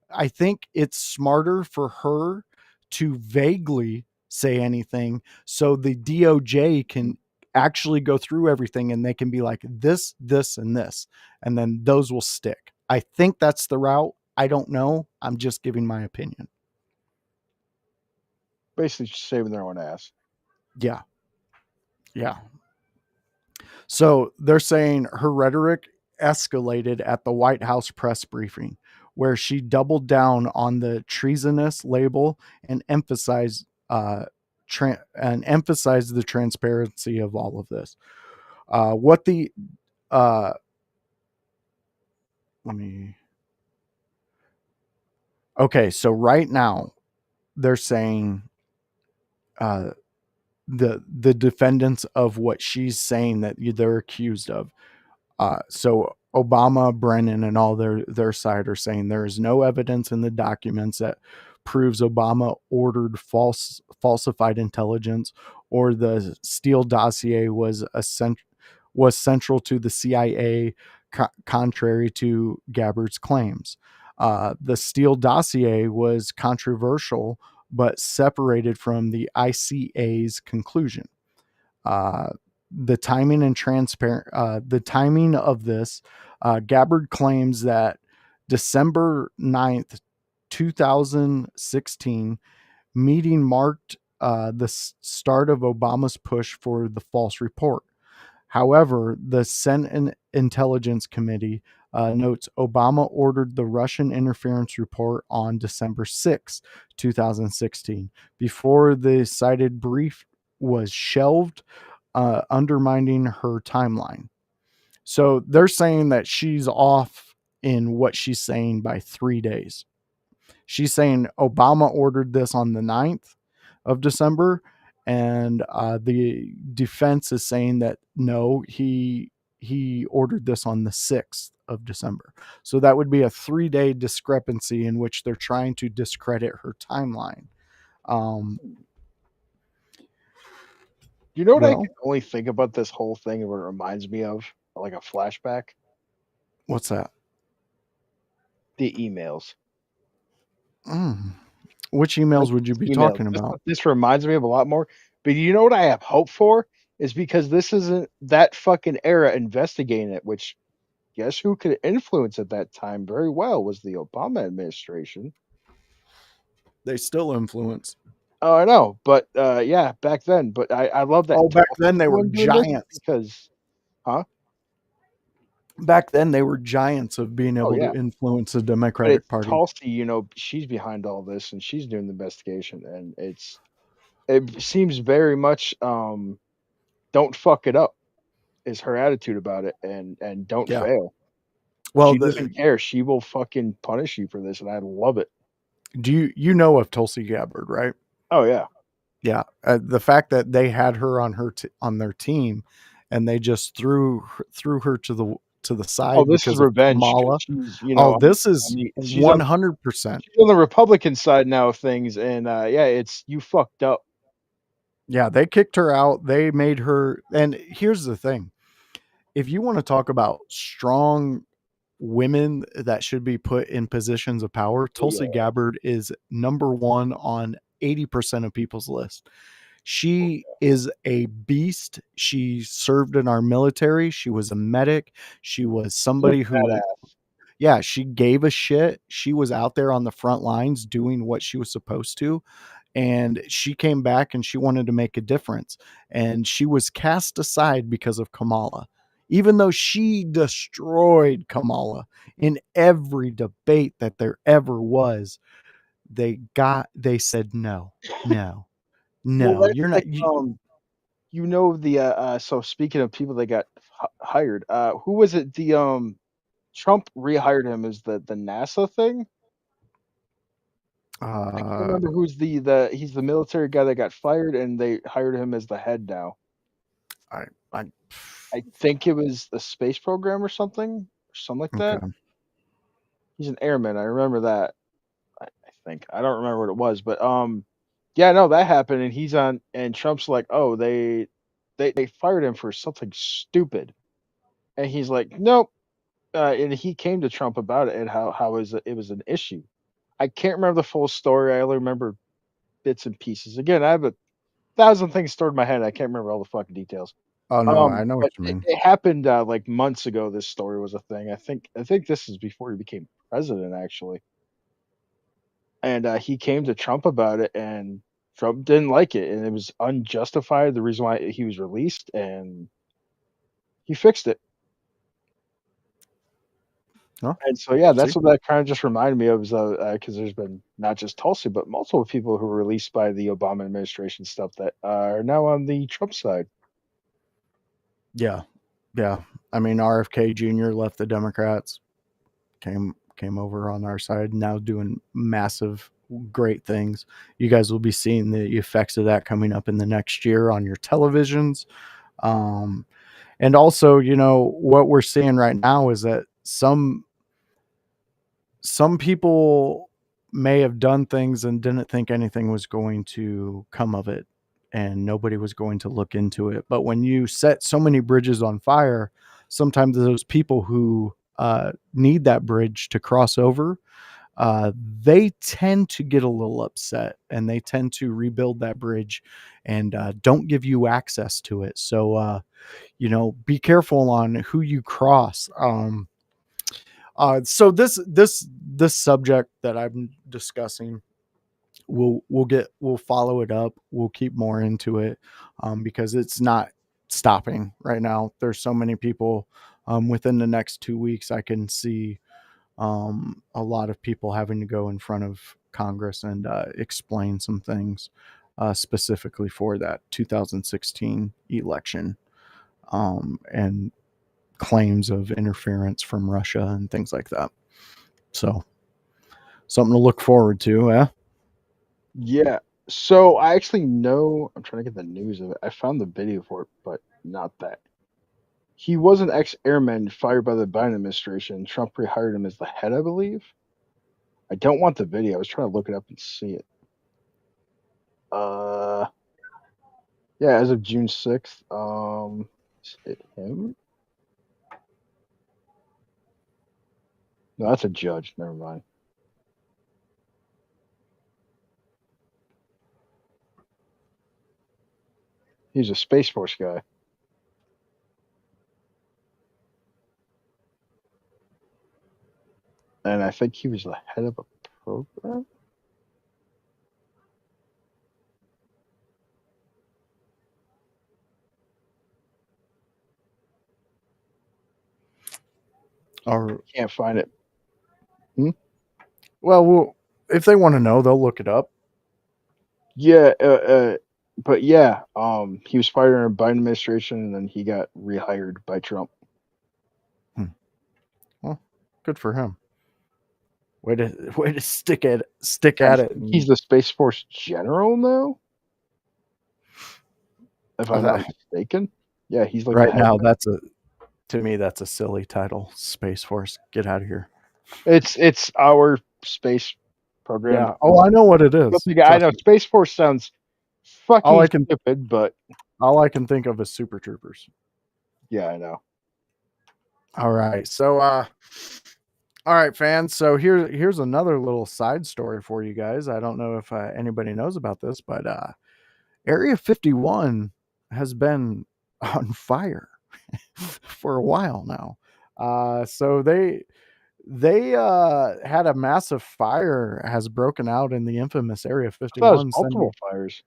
I think it's smarter for her to vaguely say anything so the DOJ can actually go through everything and they can be like this, this, and this, and then those will stick. I think that's the route. I don't know. I'm just giving my opinion. Basically, saving their own ass. Yeah. Yeah. So they're saying her rhetoric escalated at the White House press briefing, where she doubled down on the treasonous label and emphasized the transparency of all of this. What the let me okay, so right now they're saying uh, the defendants of what she's saying that they're accused of. So Obama, Brennan, and all their side are saying there is no evidence in the documents that proves Obama ordered falsified intelligence or the Steele dossier was central to the CIA, contrary to Gabbard's claims. The Steele dossier was controversial, but separated from the ICA's conclusion. Uh, the timing and the timing of this, Gabbard claims that December 9th, 2016, meeting marked the start of Obama's push for the false report. However, the Senate Intelligence Committee notes Obama ordered the Russian interference report on December 6, 2016, before the cited brief was shelved, undermining her timeline. So they're saying that she's off in what she's saying by 3 days. She's saying Obama ordered this on the 9th of December, and the defense is saying that no, he ordered this on the 6th of December. So that would be a 3-day discrepancy in which they're trying to discredit her timeline. You know what I Well, can only think about this whole thing and what it reminds me of? Like a flashback? what's that? The emails. Which Like emails would you be emails. talking This about? this reminds me of a lot more. But you know what I have hope for? Is because this isn't that fucking era investigating it, which guess who could influence at that time very well was the Obama administration. They still influence. Oh, I know, but yeah, back then. But I love that Oh, back then Tulsi's they the were one doing this giants. because, huh? Back then they were giants of being Oh able yeah, to influence the but Democratic it's Party. Tulsi. She's behind all this and she's doing the investigation, and it seems very much don't fuck it up is her attitude about it, and don't Yeah. fail. Well, She doesn't care. She will fucking punish you for this, and I love it. do you know of Tulsi Gabbard, right? Oh yeah. Yeah, the fact that they had her on on their team, and they just threw her to the Oh, side this is because of revenge because Kamala. she's Oh, this is she's on 100%. she's on the Republican side now of things, and yeah, it's you fucked up. Yeah, they kicked her out. They made her. And here's the thing: if you want to talk about strong women that should be put in positions of power, Tulsi Yeah, Gabbard is number one on 80% of people's list. She is a beast. She served in our military. She was a medic. She was she's a somebody who, badass. yeah, she gave a shit. She was out there on the front lines doing what she was supposed to. And she came back and she wanted to make a difference. And she was cast aside because of Kamala, even though she destroyed Kamala in every debate that there ever was. They said, no, no, Well, no, that's you're not. like the so speaking of people that got hired, who was it? The Trump rehired him as the NASA thing. I can't Uh, remember who's the he's the military guy that got fired, and they hired him as the head now. I I think it was the space program or something like that. okay. He's an airman. I remember that. I think I don't remember what it was, but yeah, no, that happened, and he's on, and Trump's like, oh, they fired him for something stupid, and he's like, nope, and he came to Trump about it and how it was an issue. I can't remember the full story. I only remember bits and pieces. Again, I have a thousand things stored in my head. I can't remember all the fucking details. Oh no, I know what But you it, mean. it happened like months ago. This story was a thing. I think this is before he became president, actually. And he came to Trump about it, and Trump didn't like it, and it was unjustified. The reason why he was released, and he fixed it. Huh? And so, yeah, See? that's what that kind of just reminded me of, is because there's been not just Tulsi, but multiple people who were released by the Obama administration stuff that are now on the Trump side. Yeah, yeah. I mean, RFK Jr. left the Democrats, came over on our side, now doing massive, great things. You guys will be seeing the effects of that coming up in the next year on your televisions. Um, and also, what we're seeing right now is that some people may have done things and didn't think anything was going to come of it and nobody was going to look into it. But when you set so many bridges on fire, sometimes those people who need that bridge to cross over, they tend to get a little upset and they tend to rebuild that bridge and don't give you access to it. So, be careful on who you cross. So this subject that I'm discussing, we'll follow it up. We'll keep more into it, because it's not stopping right now. There's so many people. Within the next 2 weeks, I can see a lot of people having to go in front of Congress and explain some things, specifically for that 2016 election, and claims of interference from Russia and things like that. So something to look forward to. Yeah. So I actually know. I'm trying to get the news of it. I found the video for it, but not that. He was an ex-airman fired by the Biden administration. Trump rehired him as the head, I believe. I don't want the video. I was trying to look it up and see it. Uh, yeah, as of June 6th. Is it him? No, that's a judge. Never mind. He's a Space Force guy. And I think he was the head of a program. Or Can't find it. well, if they want to know, they'll look it up. Yeah, but yeah, he was fired in the Biden administration, and then he got rehired by Trump. Well, good for him. Way to stick at I it. think he's the Space Force general now, if I'm not mistaken. Yeah, he's like the Right head. now, to me that's a silly title. Space Force, get out of here. It's our space program. Yeah. Oh, I know what it is. I know Me. Space Force sounds All fucking I can stupid, but think of is Super Troopers. yeah, I know. All right. So all right, fans. So here's another little side story for you guys. I don't know if anybody knows about this, but Area 51 has been on fire for a while now. So they had a massive fire has broken out in the infamous Area I thought it was 51. multiple fires.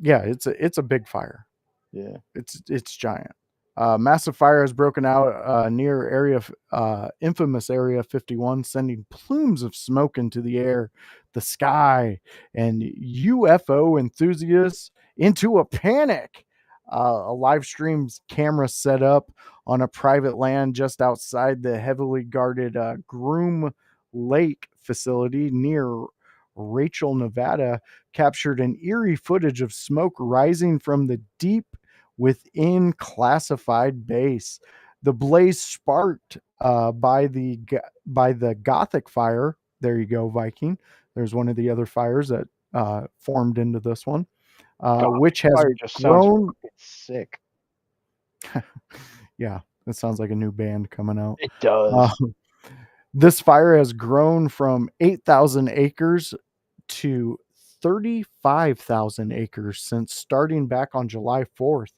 Yeah, it's a big fire. Yeah, It's giant. Massive fire has broken out near infamous Area 51, sending plumes of smoke into the air, the sky, and UFO enthusiasts into a panic. A live stream's camera set up on a private land just outside the heavily guarded Groom Lake facility near Rachel, Nevada, captured an eerie footage of smoke rising from the deep within classified base. The blaze sparked by the Gothic fire. There you go, Viking. There's one of the other fires that formed into this one, which has fire just sounds grown. fucking sick. Yeah, that sounds like a new band coming out. It does. This fire has grown from 8,000 acres to 35,000 acres since starting back on July 4th.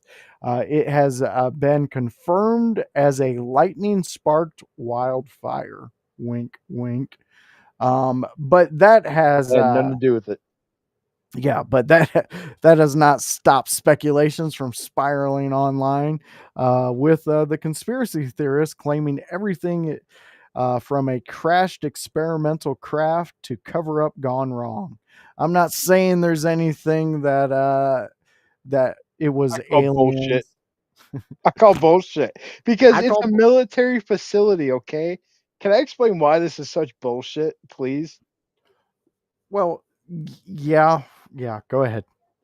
It has been confirmed as a lightning sparked wildfire. Wink, wink. But that has, It had nothing to do with it. yeah, but that has not stopped speculations from spiraling online, with the conspiracy theorists claiming everything from a crashed experimental craft to cover up gone wrong. I'm not saying there's anything that it was I call aliens. bullshit. I call bullshit because I it's call a military facility. Okay, can I explain why this is such bullshit, please? Well, yeah, go ahead.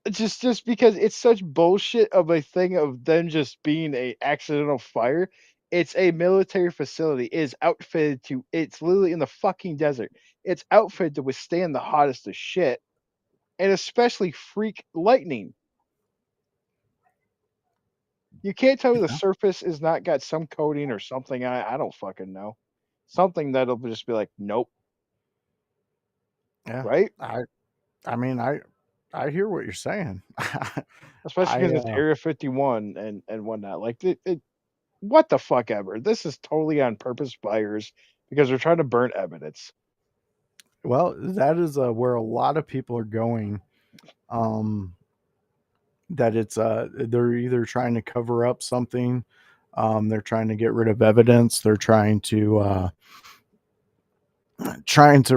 Just because it's such bullshit of a thing of them just being a accidental fire. It's a military facility. It is outfitted to. It's literally in the fucking desert. It's outfitted to withstand the hottest of shit, and especially freak lightning. You can't tell me the surface is not got some coating or something. I don't fucking know. Something that'll just be like, nope, Yeah, right? I mean, I hear what you're saying. Especially I because it's Area 51 and whatnot. Like what the fuck ever. This is totally on purpose fires because they're trying to burn evidence. Well, that is where a lot of people are going. Um, that it's they're either trying to cover up something, they're trying to get rid of evidence, they're trying to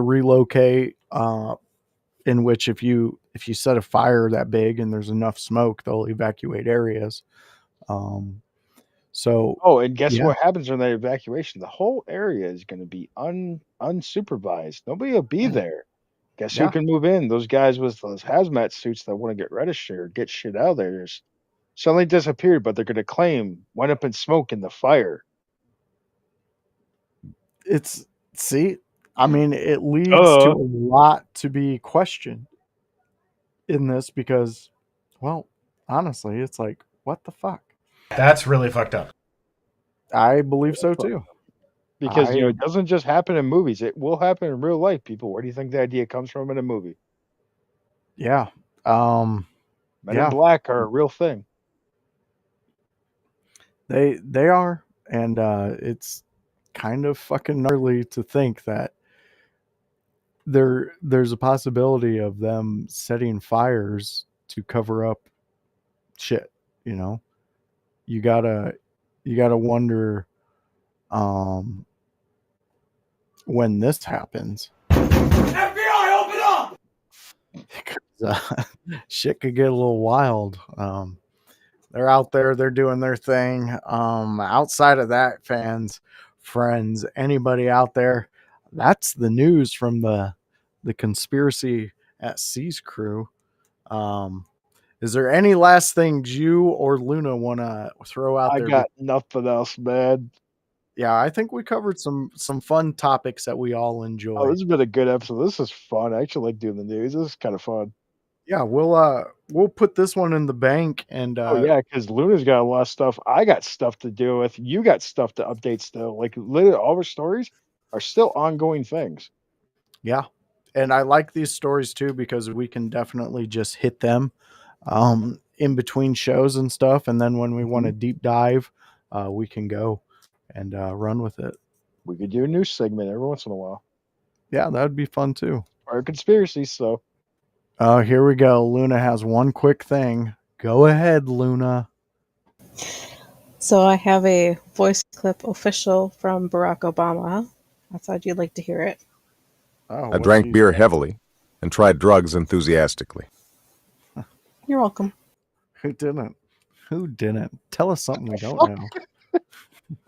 relocate. In which if you set a fire that big and there's enough smoke, they'll evacuate areas. Um, so Oh, and guess yeah, what happens during that evacuation? The whole area is going to be unsupervised. Nobody will be there. Guess who yeah, can move in? Those guys with those hazmat suits that want to get rid of shit or get shit out of there. Just suddenly disappeared, but they're going to claim went up in smoke in the fire. it's see, I mean, it leads to Uh, a lot to be questioned in this because, well, honestly, it's like, what the fuck? That's really fucked up. I believe so too. because I it doesn't just happen in movies; it will happen in real life. People, where do you think the idea comes from in a movie? yeah, um, Men in yeah, Black are a real thing. they are, and it's kind of fucking gnarly to think that there's a possibility of them setting fires to cover up shit. You know, you gotta you gotta wonder um, when this happens. FBI, open up! 'Cause, shit could get a little wild. They're out there, they're doing their thing. Outside of that, fans, friends, anybody out there, that's the news from the conspiracy at Seas crew. Um, is there any last things you or Luna want to throw out I there? got nothing else, man. Yeah, I think we covered some fun topics that we all Oh, enjoy. this has been a good episode. This is fun. I actually like doing the news. This is kind of fun. Yeah, we'll put this one in the bank and Oh yeah, because Luna's got a lot of stuff. I got stuff to deal with. You got stuff to update still. Like literally, all our stories are still ongoing things. yeah. And I like these stories too because we can definitely just hit them in between shows and stuff, and then when we want to Mhm. deep dive, we can go and run with it. We could do a news segment every once in a while. Yeah, that would be fun too. Or conspiracies. So Here we go. Luna has one quick thing. Go ahead, Luna. So I have a voice clip official from Barack Obama. I thought you'd like to hear it. Oh, I what did drank he beer say? heavily and tried drugs enthusiastically. You're welcome. Who didn't? Who didn't? Tell us something we don't fuck. know.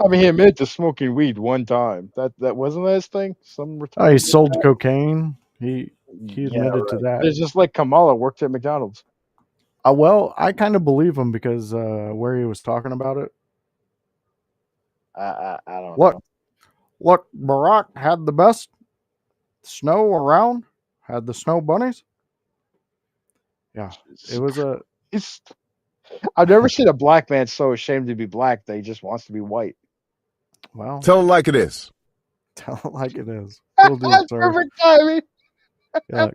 I mean, he admitted to smoking weed one time. That wasn't that his thing. Some Oh, he retarded did sold that. cocaine. He Yeah, admitted to right. that. It's just like Kamala worked at McDonald's. Well, I kind of believe him because where he was talking about it. I don't Look, know. look, Barack had the best snow around. Had the snow bunnies. Yeah, it was a It's, I've never seen a black man so ashamed to be black that he just wants to be white. well. Tell it like it is. Tell it like it is. Will do, sir. Perfect timing. Yeah.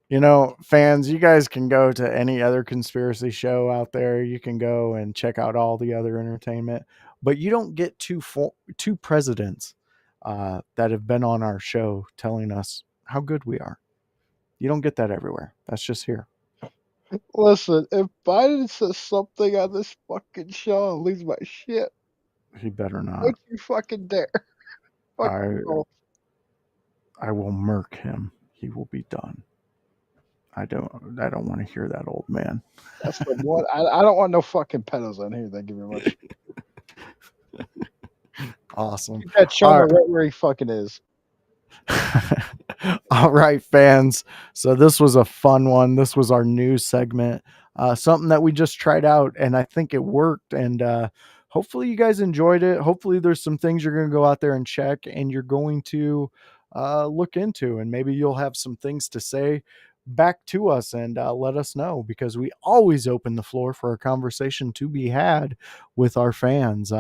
You know, fans, you guys can go to any other conspiracy show out there. You can go and check out all the other entertainment, but you don't get two presidents that have been on our show telling us how good we are. You don't get that everywhere. That's just here. Listen, if Biden says something on this fucking show, I'll lose my shit. He better not. Don't you fucking dare. Fuck I no. I will murk him. He will be done. I don't want to hear that, old man. That's the one. I don't want no fucking pedos on here. Thank you very much. Awesome. Keep that All Choma right. right where he fucking is. All right, fans. So this was a fun one. This was our news segment, something that we just tried out, and I think it worked. And hopefully, you guys enjoyed it. Hopefully, there's some things you're going to go out there and check, and you're going to look into, and maybe you'll have some things to say back to us and let us know because we always open the floor for a conversation to be had with our fans.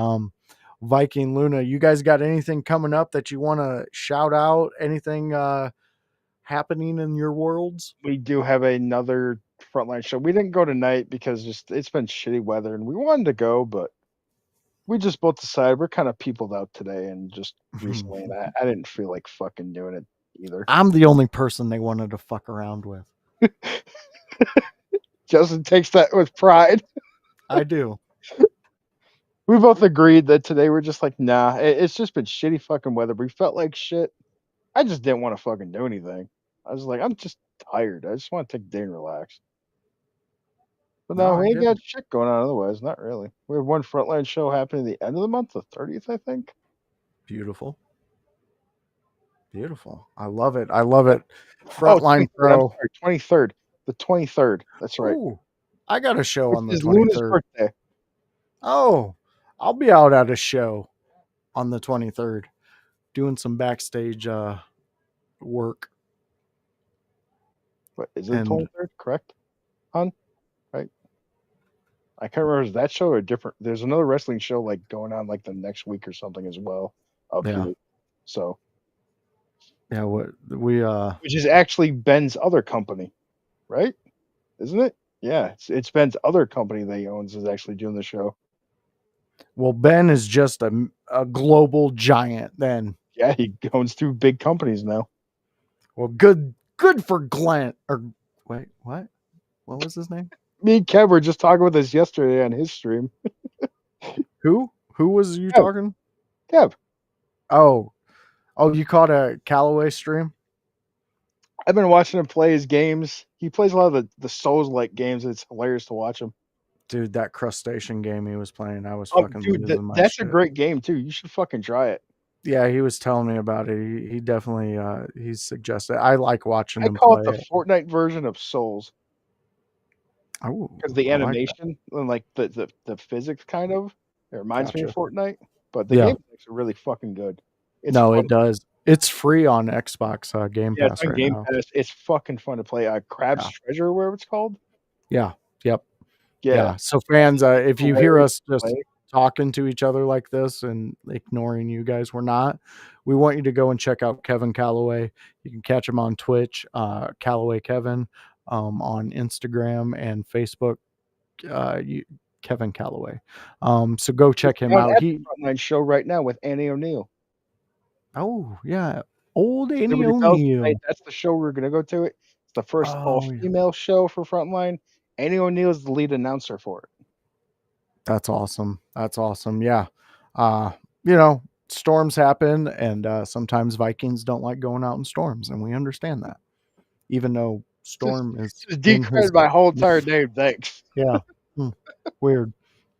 Viking Luna, you guys got anything coming up that you want to shout out? Anything happening in your worlds? We do have another frontline show. We didn't go tonight because just it's been shitty weather and we wanted to go, but we just both decided we're kind of peopled out today and just recently, and I didn't feel like fucking doing it either. I'm the only person they wanted to fuck around with. Justin takes that with pride. I do. We both agreed that today we're just like, nah, it's just been shitty fucking weather. We felt like shit. I just didn't want to fucking do anything. I was like, I'm just tired. I just want to take a day and relax. But No, no, I we ain't get got it. shit going on otherwise. Not really. We have one frontline show happening at the end of the month, the 30th, I think. Beautiful. Beautiful. I love it. I love it. Oh, Frontline 23rd. I'm Pro. sorry, 23rd. The 23rd. That's right. Ooh, I got a show Which on the is Luna's 23rd. birthday. Oh, I'll be out at a show on the 23rd doing some backstage work. What is it, the And 23rd? Correct? Hon? Right? I can't remember. Is that show or different? There's another wrestling show like going on like the next week or something as well up yeah, here. So, yeah, what we which is actually Ben's other company, right? Isn't it? Yeah, it's Ben's other company that he owns is actually doing the show. well, Ben is just a global giant then. Yeah, he owns two big companies now. Well, good for Glenn. Or wait, what? What was his name? Me and Kev were just talking with us yesterday on his stream. Who? Who was you Kev, talking? Kev, Oh, you caught a Callaway stream? I've been watching him play his games. He plays a lot of the Souls-like games. It's hilarious to watch him. Dude, that crustacean game he was playing, I was Oh, fucking dude, losing my that's a shit. great game too. You should fucking try it. Yeah, he was telling me about it. He definitely he suggested. I like watching I him call it play the it. Fortnite version of Souls Oh, because the I like that. animation and like the physics kind of it reminds me of Gotcha. Fortnite, but the Yeah. game is really fucking good. It's No, fun. it does. It's free on Xbox Game Yeah, it's Pass on right Game now. Pass. It's fucking fun to play. Crab's Yeah. Treasure, whatever it's called. Yeah. Yep. Yeah, Yeah. So fans, if you hear hilarious us to just play. talking to each other like this and ignoring you guys, we're not. We want you to go and check out Kevin Calloway. You can catch him on Twitch, Calloway Kevin, on Instagram and Facebook. Kevin Calloway. So go He's check him down out. at the Frontline show right now with Annie O'Neill. Oh yeah, old Annie Liberty Bells O'Neill. tonight. That's the show we're gonna go to. It's the first Oh yeah, all-female show for Frontline. Annie O'Neill is the lead announcer for it. that's awesome. That's awesome. Yeah, uh, you know, storms happen, and sometimes Vikings don't like going out in storms, and we understand that. Even though storm is Just in his decredit my whole entire name. Thanks. yeah, hmm. weird,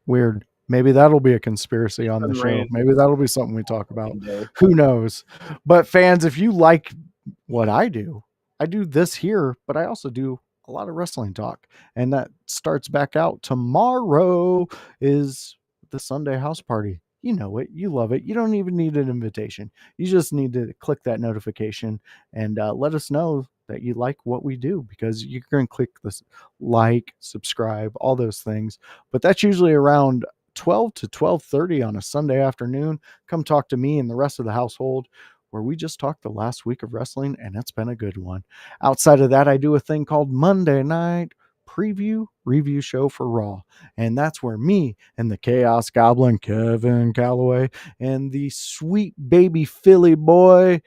weird. Maybe that'll be a conspiracy on the show. Random Maybe that'll be something we talk about. day. Who knows? But fans, if you like what I do this here, but I also do a lot of wrestling talk. And that starts back out tomorrow is the Sunday house party. You know it. You love it. You don't even need an invitation. You just need to click that notification and let us know that you like what we do, because you're going to click this like, subscribe, all those things. But that's usually around 12 to 12:30 on a Sunday afternoon. Come talk to me and the rest of the household, where we just talked the last week of wrestling, and it's been a good one. Outside of that, I do a thing called Monday Night Preview Review Show for Raw, and that's where me and the Chaos Goblin Kevin Calloway and the sweet baby Philly boy,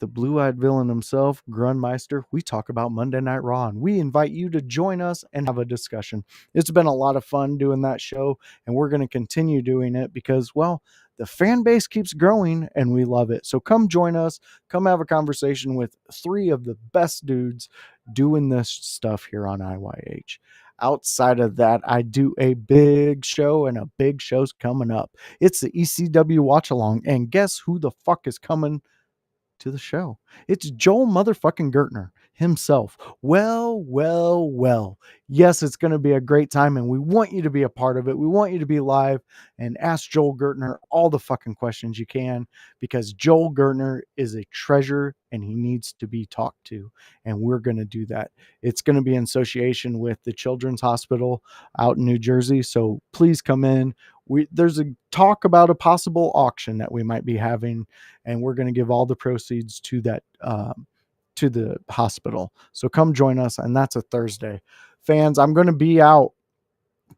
the blue-eyed villain himself, Grunmeister, we talk about Monday Night Raw, and we invite you to join us and have a discussion. It's been a lot of fun doing that show, and we're going to continue doing it because, well, the fan base keeps growing and we love it. So come join us. Come have a conversation with three of the best dudes doing this stuff here on IYH. Outside of that, I do a big show, and a big show's coming up. It's the ECW Watch Along, and guess who the fuck is coming to the show? It's Joel motherfucking Gertner himself. Well. Yes, it's going to be a great time, and we want you to be a part of it. We want you to be live and ask Joel Gertner all the fucking questions you can, because Joel Gertner is a treasure and he needs to be talked to, and we're going to do that. It's going to be in association with the Children's Hospital out in New Jersey, so please come in. There's a talk about a possible auction that we might be having, and we're going to give all the proceeds to that to the hospital. So come join us, and that's a Thursday. Fans, I'm going to be out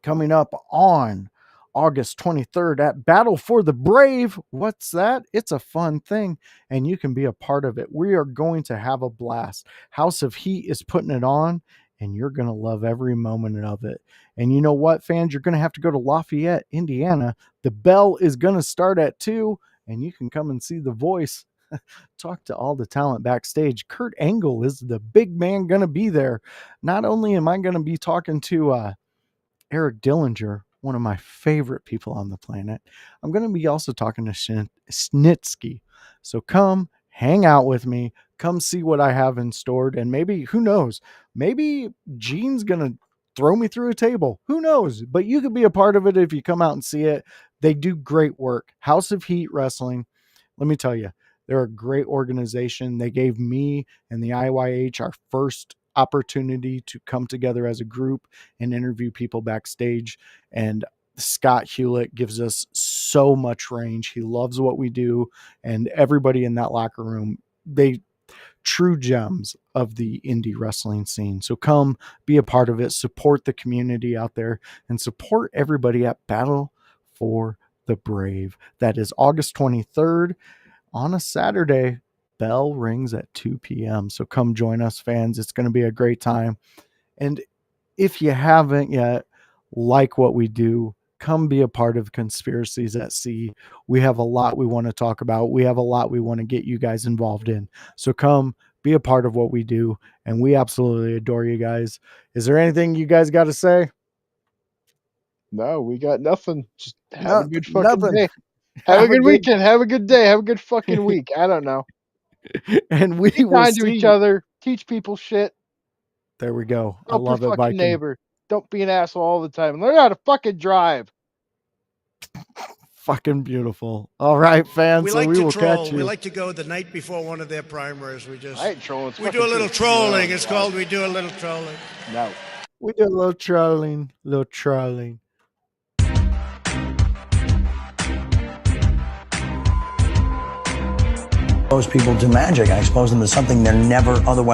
coming up on August 23rd at Battle for the Brave. What's that? It's a fun thing, and you can be a part of it. We are going to have a blast. House of Heat is putting it on, and you're going to love every moment of it. And you know what, fans? You're going to have to go to Lafayette, Indiana. The bell is going to start at 2, and you can come and see The Voice. Talk to all the talent backstage. Kurt Angle is the big man going to be there. Not only am I going to be talking to Eric Dillinger, one of my favorite people on the planet, I'm going to be also talking to Snitsky. So come hang out with me. Come see what I have in store. And maybe, who knows, maybe Gene's going to throw me through a table. Who knows? But you could be a part of it if you come out and see it. They do great work. House of Heat Wrestling, let me tell you, they're a great organization. They gave me and the IYH our first opportunity to come together as a group and interview people backstage. And Scott Hewlett gives us so much range. He loves what we do. And everybody in that locker room, they true gems of the indie wrestling scene. So come be a part of it. Support the community out there and support everybody at Battle for the Brave. That is August 23rd. On a Saturday. Bell rings at 2 p.m. So come join us, fans. It's going to be a great time. And if you haven't yet, like what we do, come be a part of Conspiracies at Sea. We have a lot we want to talk about. We have a lot we want to get you guys involved in. So come be a part of what we do. And we absolutely adore you guys. Is there anything you guys got to say? No, we got nothing. Just have a good fucking nothing. day. Have a good weekend. Have a good day. Have a good fucking week. I don't know. And we Be will kind to see each other. Teach people shit. There we go. I Help love your it, fucking Viking. neighbor. Don't be an asshole all the time. Learn how to fucking drive. Fucking beautiful. All right, fans. We so like we to will troll. catch you. We like to go the night before one of their primaries. We just I ain't trolling. It's we fucking do a little true. trolling. No, It's no. called we do a little trolling. No. We do a little trolling. Expose people to magic. I expose them to something they're never otherwise